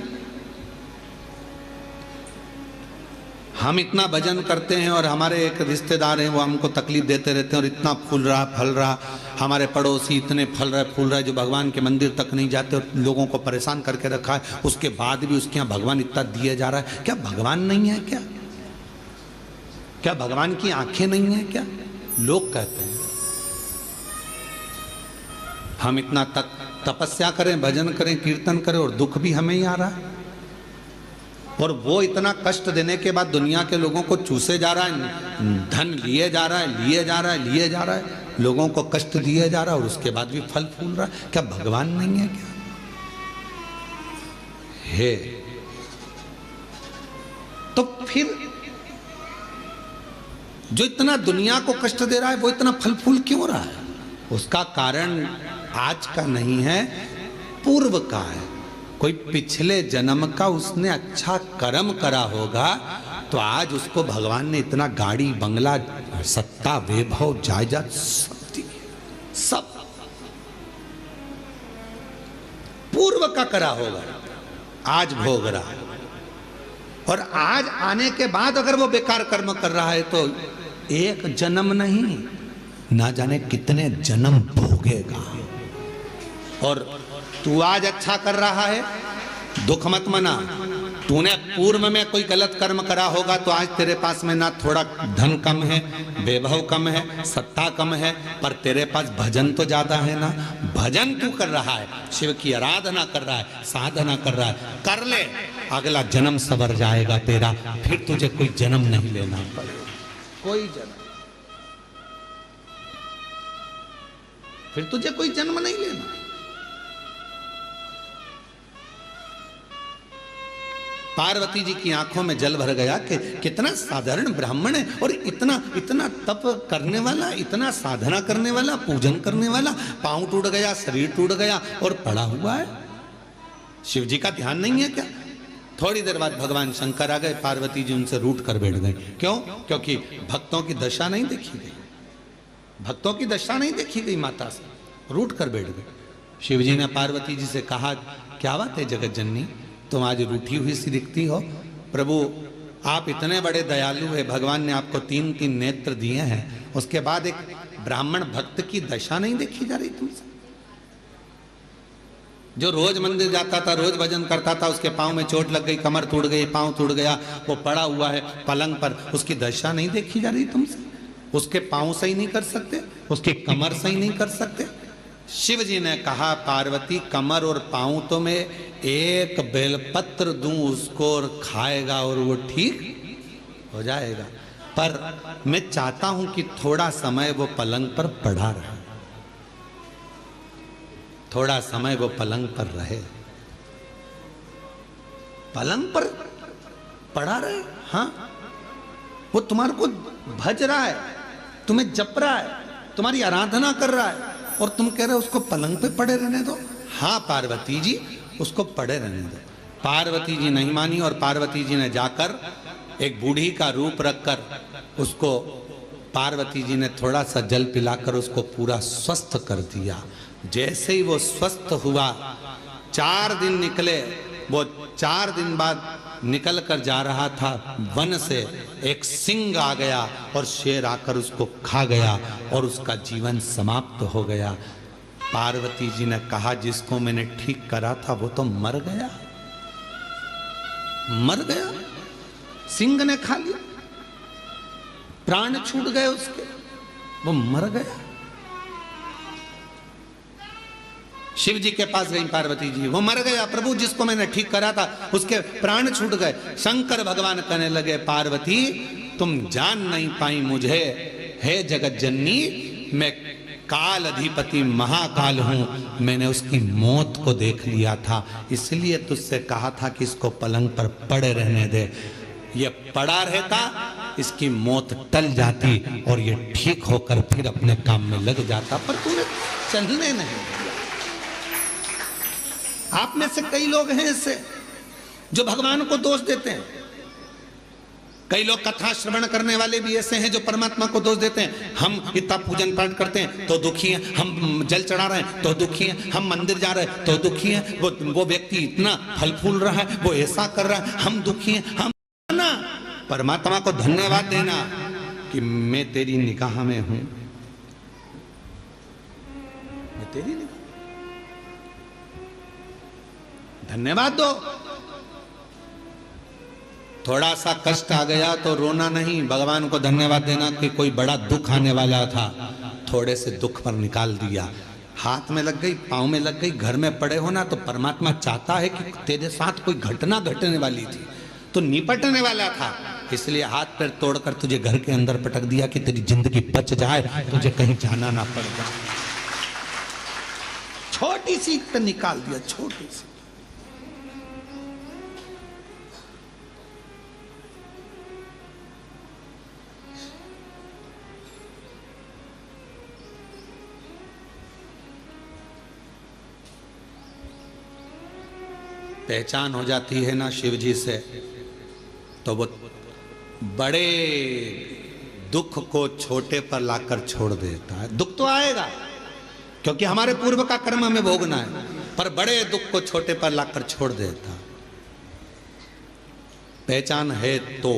हम इतना भजन करते हैं और हमारे एक रिश्तेदार हैं वो हमको तकलीफ देते रहते हैं और इतना फूल रहा फल रहा, हमारे पड़ोसी इतने फल रहे फूल रहे जो भगवान के मंदिर तक नहीं जाते और लोगों को परेशान करके रखा है, उसके बाद भी उसके यहाँ भगवान इतना दिए जा रहा है। क्या भगवान नहीं है क्या? क्या भगवान की आंखें नहीं है क्या? लोग कहते हैं। हम इतना तपस्या करें, भजन करें, कीर्तन करें और दुख भी हमें ही आ रहा है। और वो इतना कष्ट देने के बाद दुनिया के लोगों को चूसे जा रहा है, धन लिए जा रहा है, लिए जा रहा है, लिए जा रहा है, लोगों को कष्ट दिए जा रहा है और उसके बाद भी फल फूल रहा है। क्या भगवान नहीं है क्या? है तो फिर जो इतना दुनिया को कष्ट दे रहा है वो इतना फल फूल क्यों रहा है? उसका कारण आज का नहीं है, पूर्व का है। कोई पिछले जन्म का उसने अच्छा कर्म करा होगा तो आज उसको भगवान ने इतना गाड़ी बंगला सत्ता वैभव जायदाद सब पूर्व का करा होगा, आज भोग रहा है। और आज आने के बाद अगर वो बेकार कर्म कर रहा है तो एक जन्म नहीं, ना जाने कितने जन्म भोगेगा। और तू आज अच्छा कर रहा है, दुख मत मना। तूने पूर्व में कोई गलत कर्म करा होगा तो आज तेरे पास में ना थोड़ा धन कम है, वैभव कम है, सत्ता कम है, पर तेरे पास भजन तो ज्यादा है ना। भजन तू कर रहा है, शिव की आराधना कर रहा है, साधना कर रहा है, कर ले, अगला जन्म सवर जाएगा तेरा। फिर तुझे कोई जन्म नहीं लेना पड़ेगा, कोई जन्म, फिर तुझे कोई जन्म नहीं लेना। पार्वती जी की आंखों में जल भर गया कि कितना साधारण ब्राह्मण है और इतना इतना तप करने वाला, इतना साधना करने वाला, पूजन करने वाला, पांव टूट गया, शरीर टूट गया और पड़ा हुआ है। शिव जी का ध्यान नहीं है क्या? थोड़ी देर बाद भगवान शंकर आ गए, पार्वती जी उनसे रूठ कर बैठ गए। क्यों? क्योंकि भक्तों की दशा नहीं देखी गई, भक्तों की दशा नहीं देखी गई, माता से रूठ कर बैठ गए। शिव जी ने पार्वती जी से कहा, क्या बात है जगत जननी, तुम आज रूठी हुई सी दिखती हो। प्रभु आप इतने बड़े दयालु है, भगवान ने आपको 3-3 नेत्र दिए हैं, उसके बाद एक ब्राह्मण भक्त की दशा नहीं देखी जा रही तुमसे? जो रोज मंदिर जाता था, रोज भजन करता था, उसके पांव में चोट लग गई, कमर टूट गई, पांव टूट गया, वो पड़ा हुआ है पलंग पर, उसकी दशा नहीं देखी जा रही तुमसे? उसके पांव सही नहीं कर सकते, उसकी कमर सही नहीं कर सकते? शिव जी ने कहा, पार्वती कमर और पांव तो मैं एक बेलपत्र दूं उसको और खाएगा और वो ठीक हो जाएगा, पर मैं चाहता हूं कि थोड़ा समय वो पलंग पर पड़ा रहे, थोड़ा समय वो पलंग पर रहे, पलंग पर पड़ा रहे। हाँ, वो तुम्हारे को भज रहा है, तुम्हें जप रहा है, तुम्हारी आराधना कर रहा है और तुम कह रहे हो उसको पलंग पे पड़े रहने दो। हाँ पार्वती जी, उसको पड़े रहने दो। पार्वती जी नहीं मानी और पार्वती जी ने जाकर एक बूढ़ी का रूप रखकर उसको, पार्वती जी ने थोड़ा सा जल पिलाकर उसको पूरा स्वस्थ कर दिया। जैसे ही वो स्वस्थ हुआ, 4 दिन निकले, वो 4 दिन बाद निकल कर जा रहा था, वन से एक सिंह आ गया और शेर आकर उसको खा गया और उसका जीवन समाप्त हो गया। पार्वती जी ने कहा, जिसको मैंने ठीक करा था वो तो मर गया, मर गया, सिंह ने खा लिया, प्राण छूट गए उसके, वो मर गया। शिव जी के पास गई पार्वती जी, वो मर गया प्रभु, जिसको मैंने ठीक करा था उसके प्राण छूट गए। शंकर भगवान कहने लगे, पार्वती तुम जान नहीं पाई मुझे, हे जगत जननी, मैं काल अधिपति महाकाल हूं, मैंने उसकी मौत को देख लिया था, इसलिए तुझसे कहा था कि इसको पलंग पर पड़े रहने दे। ये पड़ा रहता, इसकी मौत टल जाती और ये ठीक होकर फिर अपने काम में लग जाता, पर तूने चलने नहीं दिया। आप में से कई लोग हैं ऐसे जो भगवान को दोष देते हैं, कई लोग कथा श्रवण करने वाले भी ऐसे हैं जो परमात्मा को दोष देते हैं। हम इतना पूजन पाठ करते हैं तो दुखी हैं, हम जल चढ़ा रहे हैं तो दुखी हैं, हम मंदिर जा रहे हैं तो दुखी हैं, वो व्यक्ति इतना फल फूल रहा है, वो ऐसा कर रहा है, हम दुखी हैं। हम ना, परमात्मा को धन्यवाद देना कि मैं तेरी निगाह में हूं, मैं तेरी निगाह, धन्यवाद दो। थोड़ा सा कष्ट आ गया तो रोना नहीं, भगवान को धन्यवाद देना कि कोई बड़ा दुख आने वाला था, थोड़े से दुख पर निकाल दिया। हाथ में लग गई, पांव में लग गई, घर में पड़े हो ना, तो परमात्मा चाहता है कि तेरे साथ कोई घटना घटने वाली थी तो निपटने वाला था, इसलिए हाथ पैर तोड़कर तुझे घर के अंदर पटक दिया कि तेरी जिंदगी बच जाए, तुझे कहीं जाना ना पड़ जाए। छोटी सी तो निकाल दिया, छोटी सी। पहचान हो जाती है ना शिव जी से, तो वो बड़े दुख को छोटे पर लाकर छोड़ देता है। दुख तो आएगा क्योंकि हमारे पूर्व का कर्म हमें भोगना है, पर बड़े दुख को छोटे पर लाकर छोड़ देता। पहचान है तो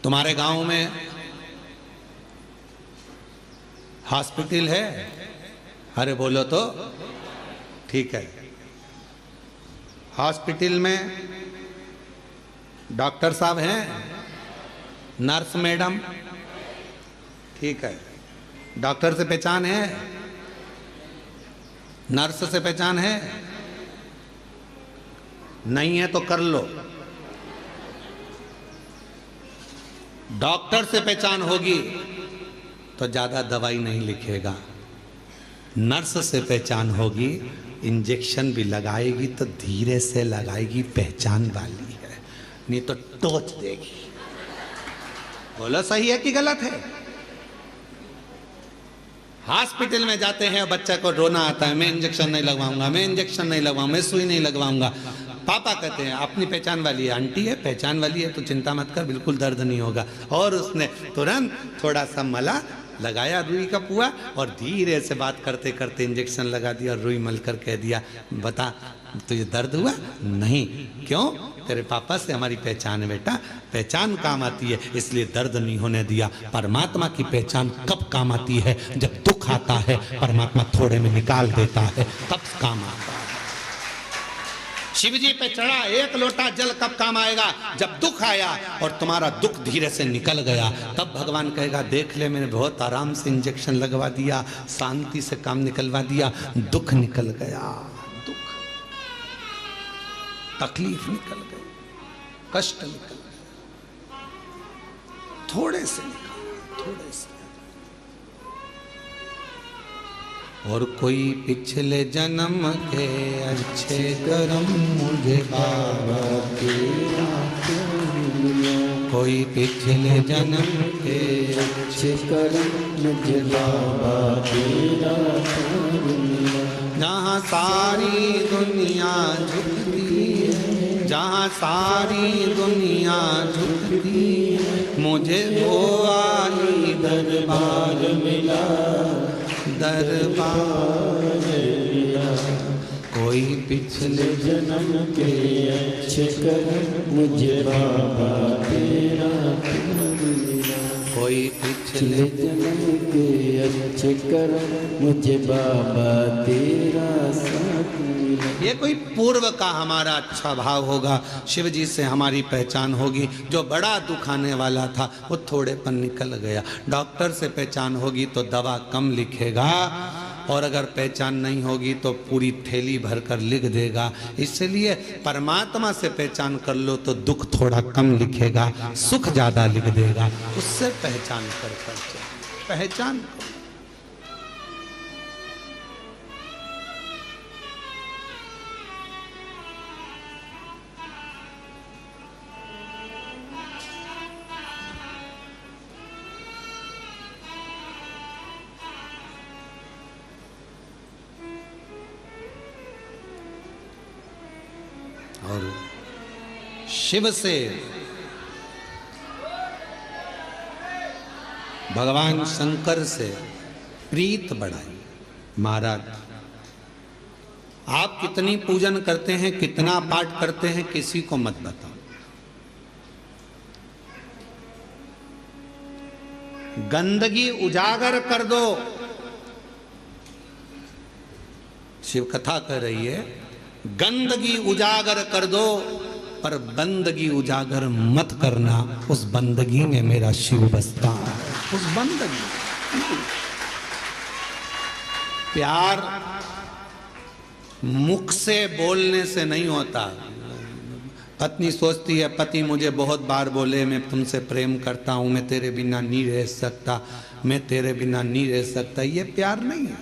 तुम्हारे गांव में हॉस्पिटल है? अरे बोलो तो ठीक है। हॉस्पिटल में डॉक्टर साहब हैं, नर्स मैडम, ठीक है। डॉक्टर से पहचान है, नर्स से पहचान है, नहीं है तो कर लो। डॉक्टर से पहचान होगी तो ज्यादा दवाई नहीं लिखेगा, नर्स से पहचान होगी, इंजेक्शन भी लगाएगी तो धीरे से लगाएगी, पहचान वाली है, नहीं तो टोच देगी। बोलो सही है कि गलत है? हॉस्पिटल में जाते हैं, बच्चा को रोना आता है, मैं इंजेक्शन नहीं लगवाऊंगा, मैं इंजेक्शन नहीं लगवाऊंगा, मैं सुई नहीं लगवाऊंगा। पापा कहते हैं अपनी पहचान वाली है, आंटी है पहचान वाली है तो चिंता मत कर, बिल्कुल दर्द नहीं होगा। और उसने तुरंत थोड़ा सा मला लगाया रुई का पुआ और धीरे से बात करते करते इंजेक्शन लगा दिया और रुई मल कर कह दिया, बता तुझे दर्द हुआ? नहीं। क्यों? तेरे पापा से हमारी पहचान है बेटा, पहचान काम आती है इसलिए दर्द नहीं होने दिया। परमात्मा की पहचान कब काम आती है? जब दुख आता है, परमात्मा थोड़े में निकाल देता है, तब काम आता है। शिव जी पे चढ़ा एक लोटा जल कब काम आएगा? जब दुख आया और तुम्हारा दुख धीरे से निकल गया, तब भगवान कहेगा देख ले मैंने बहुत आराम से इंजेक्शन लगवा दिया, शांति से काम निकलवा दिया, दुख निकल गया, दुख तकलीफ निकल गई, कष्ट निकल गया, थोड़े से निकला, थोड़े से। और कोई पिछले जन्म के अच्छे कर्म मुझे बाबा तेरा, कोई पिछले जन्म के अच्छे कर्म मुझे बाबा तेरा, जहाँ सारी दुनिया झुकती है, जहाँ सारी दुनिया झुकती है, मुझे वो आली दरबार मिला, दरबार मिला। कोई पिछले जन्म के अच्छे कर्म मुझे बाबा तेरा मिला, कोई पिछले जन्म के अच्छे कर्म मुझे बाबा तेरा साथ मिला। ये कोई पूर्व का हमारा अच्छा भाव होगा, शिव जी से हमारी पहचान होगी। जो बड़ा दुख आने वाला था वो थोड़े पर निकल गया। डॉक्टर से पहचान होगी तो दवा कम लिखेगा, और अगर पहचान नहीं होगी तो पूरी थैली भरकर लिख देगा। इसलिए परमात्मा से पहचान कर लो तो दुख थोड़ा कम लिखेगा, सुख ज्यादा लिख देगा। उससे पहचान कर पहचान करो। और शिव से भगवान शंकर से प्रीत बढ़ाई। महाराज आप कितनी पूजन करते हैं, कितना पाठ करते हैं, किसी को मत बताओ, गंदगी उजागर कर दो। शिव कथा कह रही है, गंदगी उजागर कर दो पर बंदगी उजागर मत करना। उस बंदगी में मेरा शिव बसता है। उस बंदगी, प्यार मुख से बोलने से नहीं होता। पत्नी सोचती है पति मुझे बहुत बार बोले मैं तुमसे प्रेम करता हूं, मैं तेरे बिना नहीं रह सकता, मैं तेरे बिना नहीं रह सकता। ये प्यार नहीं है।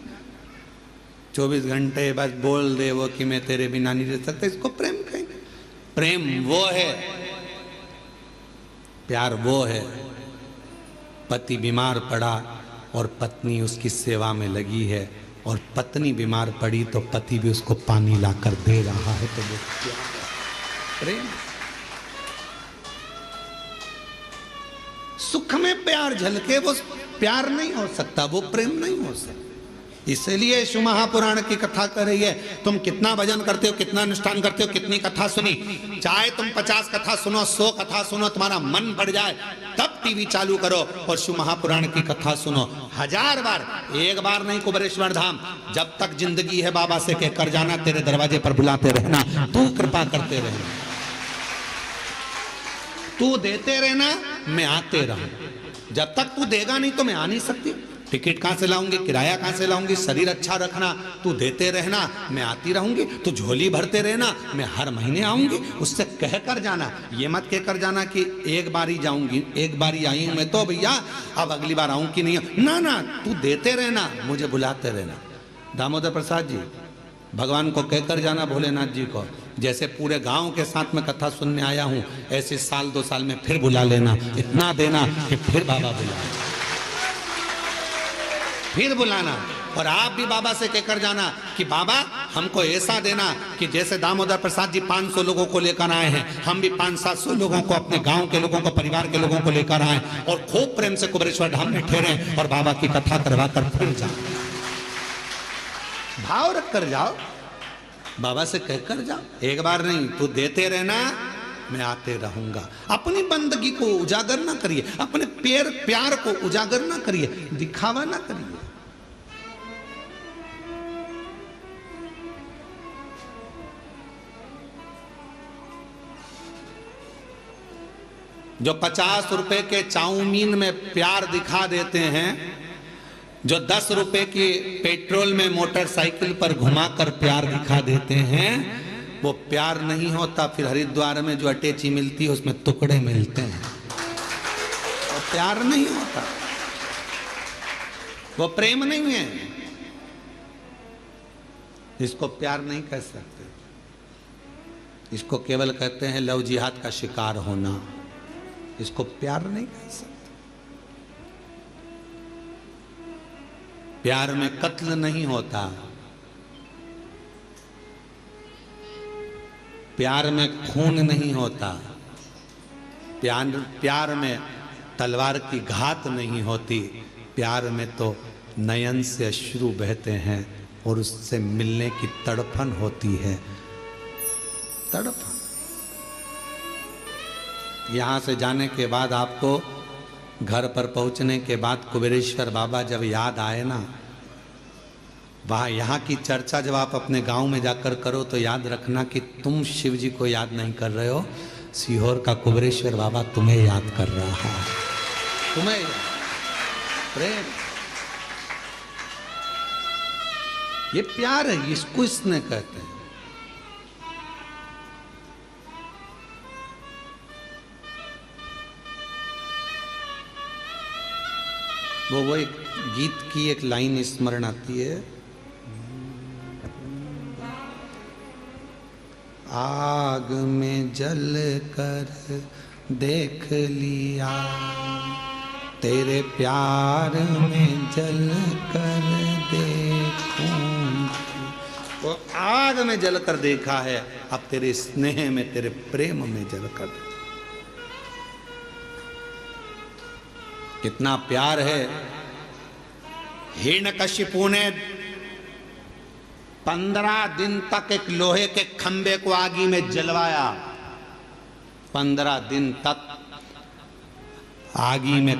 24 घंटे बस बोल दे वो कि मैं तेरे बिना नहीं रह सकता, इसको प्रेम कहेंगे? प्रेम वो है, प्यार वो है। पति बीमार पड़ा और पत्नी उसकी सेवा में लगी है, और पत्नी बीमार पड़ी तो पति भी उसको पानी लाकर दे रहा है, तो वो प्यार है, प्रेम। सुख में प्यार झलके वो प्यार नहीं हो सकता, वो प्रेम नहीं हो सकता। इसलिए शिव महापुराण की कथा कर रही है। तुम कितना भजन करते हो, कितना अनुष्ठान करते हो, कितनी कथा सुनी, चाहे तुम 50 कथा सुनो, 100 कथा सुनो, तुम्हारा मन बढ़ जाए तब टीवी चालू करो और शिव महापुराण की कथा सुनो 1000 बार। एक बार नहीं, कुबेरेश्वर धाम जब तक जिंदगी है बाबा से कहकर जाना, तेरे दरवाजे पर बुलाते रहना, तू कृपा करते रहना, तू देते रहना, मैं आते रहूं। जब तक तू देगा नहीं तो मैं आ नहीं सकती। टिकट कहां से लाऊंगी, किराया कहां से लाऊंगी, शरीर अच्छा रखना, तू देते रहना, मैं आती रहूंगी। तू झोली भरते रहना, मैं हर महीने आऊंगी। उससे कह कर जाना, ये मत कह कर जाना कि एक बार ही जाऊंगी, एक बार ही आई हूं मैं तो भैया अब अगली बार आऊं कि नहीं। ना ना, तू देते रहना, मुझे बुलाते रहना। दामोदर प्रसाद जी, भगवान को कहकर जाना, भोलेनाथ जी को, जैसे पूरे गांव के साथ में कथा सुनने आया हूं, ऐसे साल 2 साल में फिर बुला लेना। इतना देना कि फिर बाबा बुला, फिर बुलाना। और आप भी बाबा से कहकर जाना कि बाबा हमको ऐसा देना कि जैसे दामोदर प्रसाद जी 500 लोगों को लेकर आए हैं, हम भी 500-700 लोगों को, अपने गांव के लोगों को, परिवार के लोगों को लेकर आए और खूब प्रेम से कुबेरेश्वर धाम में ठहरे और बाबा की कथा करवा कर फिर जाओ। भाव रख कर जाओ, बाबा से कहकर जाओ। एक बार नहीं, तू देते रहना, मैं आते रहूंगा। अपनी बंदगी को उजागर ना करिए, अपने प्यार को उजागर ना करिए, दिखावा ना करिए। जो 50 रुपए के चाउमीन में प्यार दिखा देते हैं, जो 10 रुपए की पेट्रोल में मोटरसाइकिल पर घुमाकर प्यार दिखा देते हैं, वो प्यार नहीं होता। फिर हरिद्वार में जो अटैची मिलती है उसमें टुकड़े मिलते हैं, वो प्यार नहीं होता, वो प्रेम नहीं है। इसको प्यार नहीं कह सकते, इसको केवल कहते हैं लव जिहाद का शिकार होना। इसको प्यार नहीं कह सकते। प्यार में कत्ल नहीं होता, प्यार में खून नहीं होता, प्यार में तलवार की घात नहीं होती। प्यार में तो नयन से अश्रु बहते हैं और उससे मिलने की तड़पन होती है, तड़पन। यहाँ से जाने के बाद आपको घर पर पहुँचने के बाद कुबेरेश्वर बाबा जब याद आए ना, वहाँ यहाँ की चर्चा जब आप अपने गांव में जाकर करो तो याद रखना कि तुम शिव जी को याद नहीं कर रहे हो, सीहोर का कुबेरेश्वर बाबा तुम्हें याद कर रहा है। तुम्हें प्रेम, ये प्यार है, इसको इसने कहते हैं। वो एक गीत की एक लाइन स्मरण आती है, आग में जल कर देख लिया, तेरे प्यार में जल कर देखूं। वो आग में जल कर देखा है, अब तेरे स्नेह में, तेरे प्रेम में जल कर। कितना प्यार है। हिरण्यकशिपु ने 15 दिन तक एक लोहे के खंबे को आगी में जलवाया, 15 दिन तक। आगी में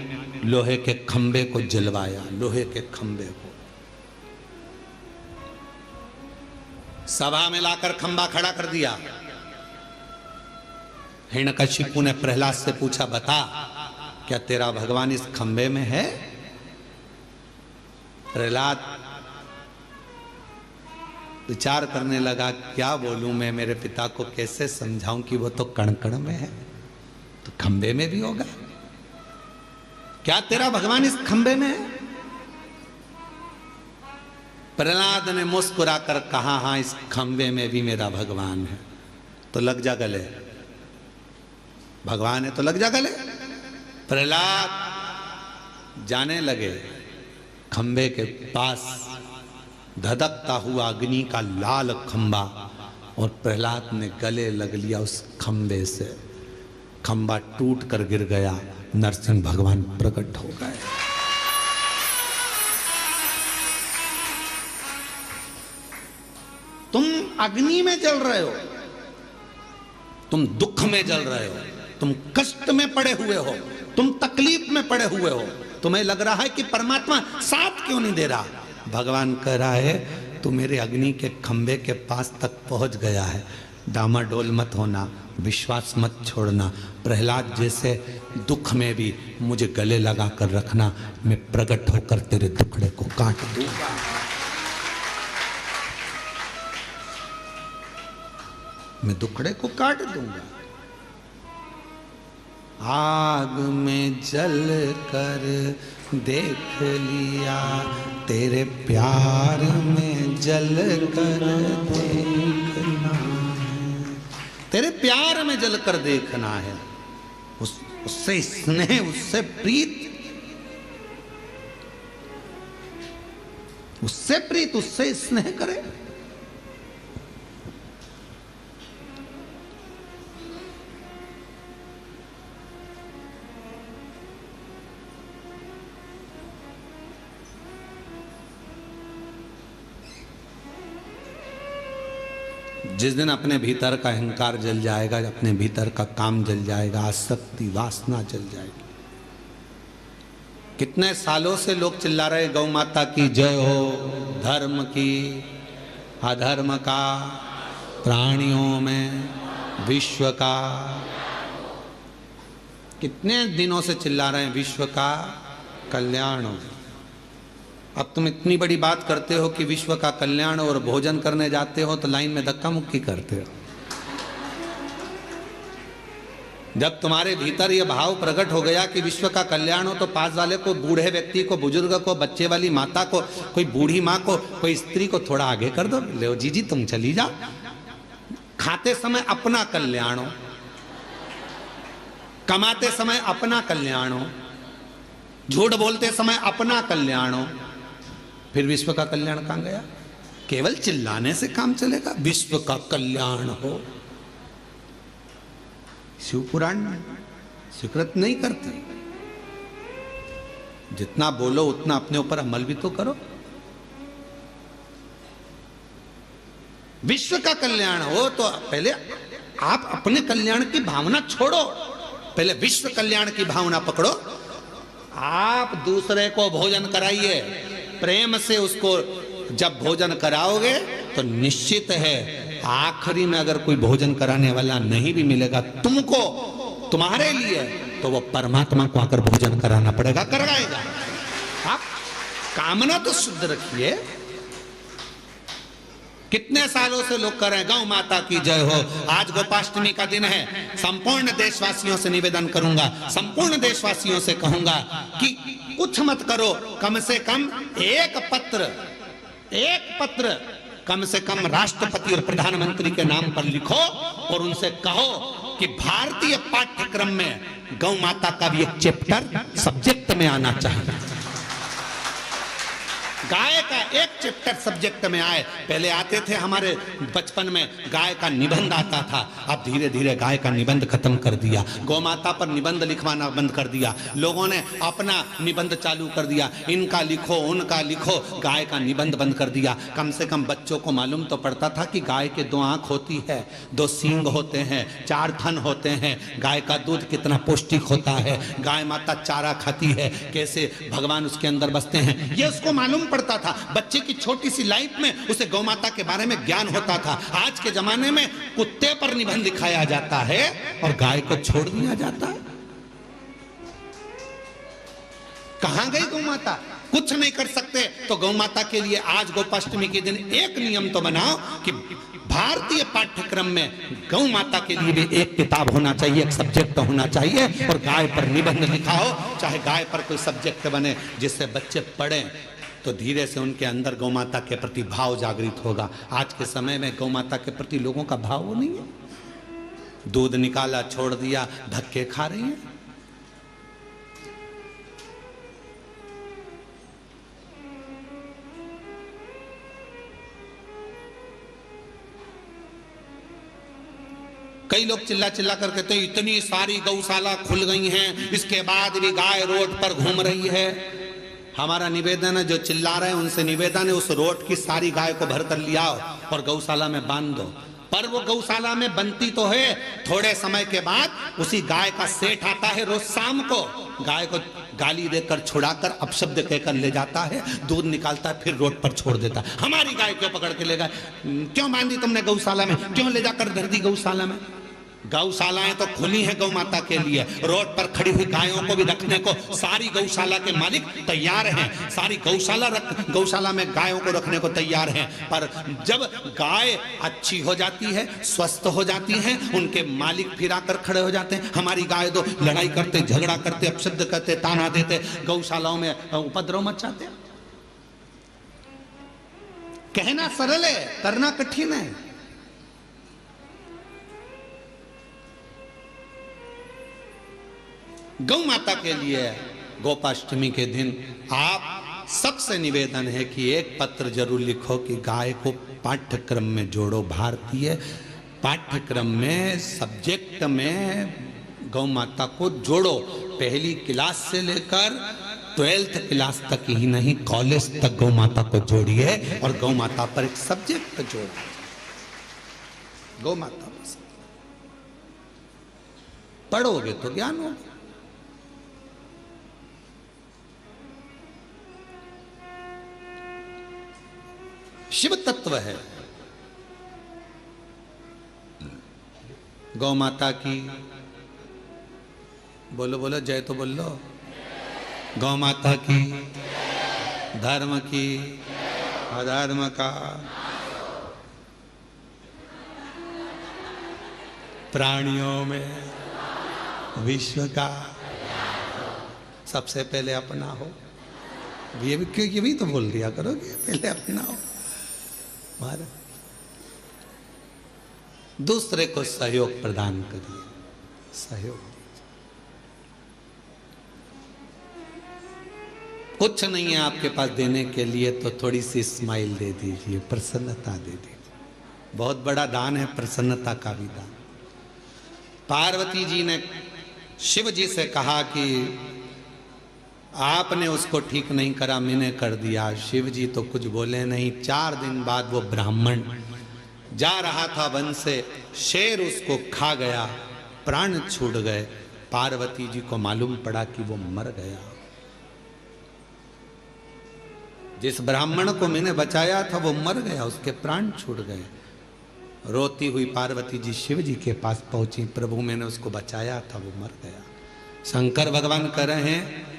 लोहे के खंबे को जलवाया, लोहे के खंबे को सभा में लाकर खंबा खड़ा कर दिया। हिरण्यकशिपु ने प्रहलाद से पूछा, बता क्या तेरा भगवान इस खंबे में है? प्रहलाद विचार करने लगा, क्या बोलूं मैं, मेरे पिता को कैसे समझाऊं कि वो तो कण कण में है, तो खंबे में भी होगा। क्या तेरा भगवान इस खंबे में है? प्रहलाद ने मुस्कुराकर कहा, हां इस खंबे में भी मेरा भगवान है। तो लग जा गले, भगवान है तो लग जा गले। प्रहलाद जाने लगे, खंबे के पास धधकता हुआ अग्नि का लाल खंबा, और प्रहलाद ने गले लग लिया उस खंबे से। खंबा टूट कर गिर गया, नरसिंह भगवान प्रकट हो गए। तुम अग्नि में जल रहे हो, तुम दुख में जल रहे हो, तुम कष्ट में पड़े हुए हो, तुम तकलीफ में पड़े हुए हो, तुम्हें लग रहा है कि परमात्मा साथ क्यों नहीं दे रहा। भगवान कह रहा है तू मेरे अग्नि के खंबे के पास तक पहुंच गया है, डामाडोल मत होना, विश्वास मत छोड़ना। प्रहलाद जैसे दुख में भी मुझे गले लगा कर रखना, मैं प्रकट होकर तेरे दुखड़े को काट दूंगा। मैं दुखड़े को काट दूंगा। आग में जल कर देख लिया, तेरे प्यार में जल कर देखना है, तेरे प्यार में जल कर देखना है। उससे स्नेह, उससे प्रीत, उससे प्रीत, उससे स्नेह करे। जिस दिन अपने भीतर का अहंकार जल जाएगा, अपने भीतर का काम जल जाएगा, आसक्ति वासना जल जाएगी। कितने सालों से लोग चिल्ला रहे गौ माता की जय हो, धर्म की, अधर्म का, प्राणियों में, विश्व का। कितने दिनों से चिल्ला रहे हैं विश्व का कल्याण हो। अब तुम इतनी बड़ी बात करते हो कि विश्व का कल्याण और भोजन करने जाते हो तो लाइन में धक्का मुक्की करते हो। जब तुम्हारे भीतर ये भाव प्रकट हो गया कि विश्व का कल्याण हो, तो पास वाले को, बूढ़े व्यक्ति को, बुजुर्ग को, बच्चे वाली माता को, कोई बूढ़ी माँ को, कोई स्त्री को थोड़ा आगे कर दो। ले जीजी तुम चली जाओ। खाते समय अपना कल्याण हो, कमाते समय अपना कल्याण हो, झूठ बोलते समय अपना कल्याण हो, फिर विश्व का कल्याण कहां गया? केवल चिल्लाने से काम चलेगा? विश्व का कल्याण हो। शिव पुराण स्वीकृत नहीं करते। जितना बोलो उतना अपने ऊपर अमल भी तो करो। विश्व का कल्याण हो तो पहले आप अपने कल्याण की भावना छोड़ो, पहले विश्व कल्याण की भावना पकड़ो। आप दूसरे को भोजन कराइए, प्रेम से उसको जब भोजन कराओगे तो निश्चित है आखिरी में अगर कोई भोजन कराने वाला नहीं भी मिलेगा तुमको, तुम्हारे लिए, तो वो परमात्मा को आकर भोजन कराना पड़ेगा, करवाएगा। आप कामना तो शुद्ध रखिए। कितने सालों से लोग कर रहे हैं गौ माता की जय हो। आज गोपाष्टमी का दिन है। संपूर्ण देशवासियों से निवेदन करूंगा, संपूर्ण देशवासियों से कहूंगा कि कुछ मत करो, कम से कम एक पत्र कम से कम राष्ट्रपति और प्रधानमंत्री के नाम पर लिखो और उनसे कहो कि भारतीय पाठ्यक्रम में गौ माता का भी एक चैप्टर सब्जेक्ट में आना चाहिए। गाय का एक चैप्टर सब्जेक्ट में आए। पहले आते थे हमारे बचपन में गाय का निबंध आता था, अब धीरे धीरे गाय का निबंध खत्म कर दिया, गौमाता पर निबंध लिखवाना बंद कर दिया, लोगों ने अपना निबंध चालू कर दिया, इनका लिखो उनका लिखो, गाय का निबंध बंद कर दिया। कम से कम बच्चों को मालूम तो पड़ता था कि गाय के 2 आंख होती है, 2 सींग होते हैं, 4 थन होते हैं, गाय का दूध कितना पौष्टिक होता है, गाय माता चारा खाती है, कैसे भगवान उसके अंदर बसते हैं, ये उसको मालूम पड़ता था। बच्चे की छोटी सी लाइफ में उसे गौ माता के बारे में ज्ञान होता था। आज के जमाने में कुत्ते पर निबंध लिखाया जाता है और गाय को छोड़ दिया जाता है। कहां गई गौ माता? कुछ नहीं कर सकते तो गौ माता के लिए आज गोपाष्टमी के दिन एक नियम तो बनाओ कि भारतीय पाठ्यक्रम में गौ माता के लिए भी एक किताब होना चाहिए, एक सब्जेक्ट होना चाहिए, और गाय पर निबंध लिखा हो, चाहे गाय पर कोई सब्जेक्ट बने, जिससे बच्चे पढ़ें तो धीरे से उनके अंदर गौ माता के प्रति भाव जागृत होगा। आज के समय में गौ माता के प्रति लोगों का भाव नहीं है, दूध निकाला छोड़ दिया, धक्के खा रही है। कई लोग चिल्ला चिल्ला कर कहते हैं इतनी सारी गौशाला खुल गई हैं, इसके बाद भी गाय रोड पर घूम रही है। हमारा निवेदन है, जो चिल्ला रहे हैं उनसे निवेदन है, उस रोड की सारी गाय को भर कर लिया और गौशाला में बांध दो। पर वो गौशाला में बनती तो है, थोड़े समय के बाद उसी गाय का सेठ आता है, रोज शाम को गाय को गाली देकर छुड़ाकर अपशब्द कहकर ले जाता है, दूध निकालता है, फिर रोड पर छोड़ देता है। हमारी गाय क्यों पकड़ के ले गए? क्यों बांधी तुमने गौशाला में? क्यों ले जाकर धर दी गौशाला में? गौशालाएं तो खुली हैं गौ माता के लिए, रोड पर खड़ी हुई गायों को भी रखने को सारी गौशाला के मालिक तैयार हैं, सारी गौशाला में गायों को रखने को तैयार हैं। पर जब गाय अच्छी हो जाती है, स्वस्थ हो जाती हैं, उनके मालिक फिर आकर खड़े हो जाते हैं। हमारी गाय तो लड़ाई करते, झगड़ा करते, अपशब्द करते, ताना देते, गौशालाओं में उपद्रव मचाते। कहना सरल है, करना कठिन है। गौ माता के लिए गोपाष्टमी के दिन आप सबसे निवेदन है कि एक पत्र जरूर लिखो कि गाय को पाठ्यक्रम में जोड़ो। भारतीय पाठ्यक्रम में सब्जेक्ट में गौ माता को जोड़ो। पहली क्लास से लेकर 12th क्लास तक ही नहीं, कॉलेज तक गौ माता को जोड़िए और गौ माता पर एक सब्जेक्ट जोड़िए। गौ माता पढ़ोगे तो ज्ञान होगा। शिव तत्व है। गौ माता की बोलो बोलो जय तो बोल लो। गौ माता की, धर्म की, अधर्म का, प्राणियों में, विश्व का, सबसे पहले अपना हो। ये भी तो बोल दिया करोगे, पहले अपना हो। दूसरे को सहयोग प्रदान करिए, सहयोग दीजिए। कुछ नहीं है आपके पास देने के लिए तो थोड़ी सी स्माइल दे दीजिए, प्रसन्नता दे दीजिए। बहुत बड़ा दान है प्रसन्नता का भी दान। पार्वती जी ने शिव जी से कहा कि आपने उसको ठीक नहीं करा, मैंने कर दिया। शिव जी तो कुछ बोले नहीं। 4 दिन बाद वो ब्राह्मण जा रहा था वन से, शेर उसको खा गया, प्राण छूट गए। पार्वती जी को मालूम पड़ा कि वो मर गया। जिस ब्राह्मण को मैंने बचाया था वो मर गया, उसके प्राण छूट गए। रोती हुई पार्वती जी शिव जी के पास पहुंची, प्रभु मैंने उसको बचाया था, वो मर गया। शंकर भगवान कह रहे हैं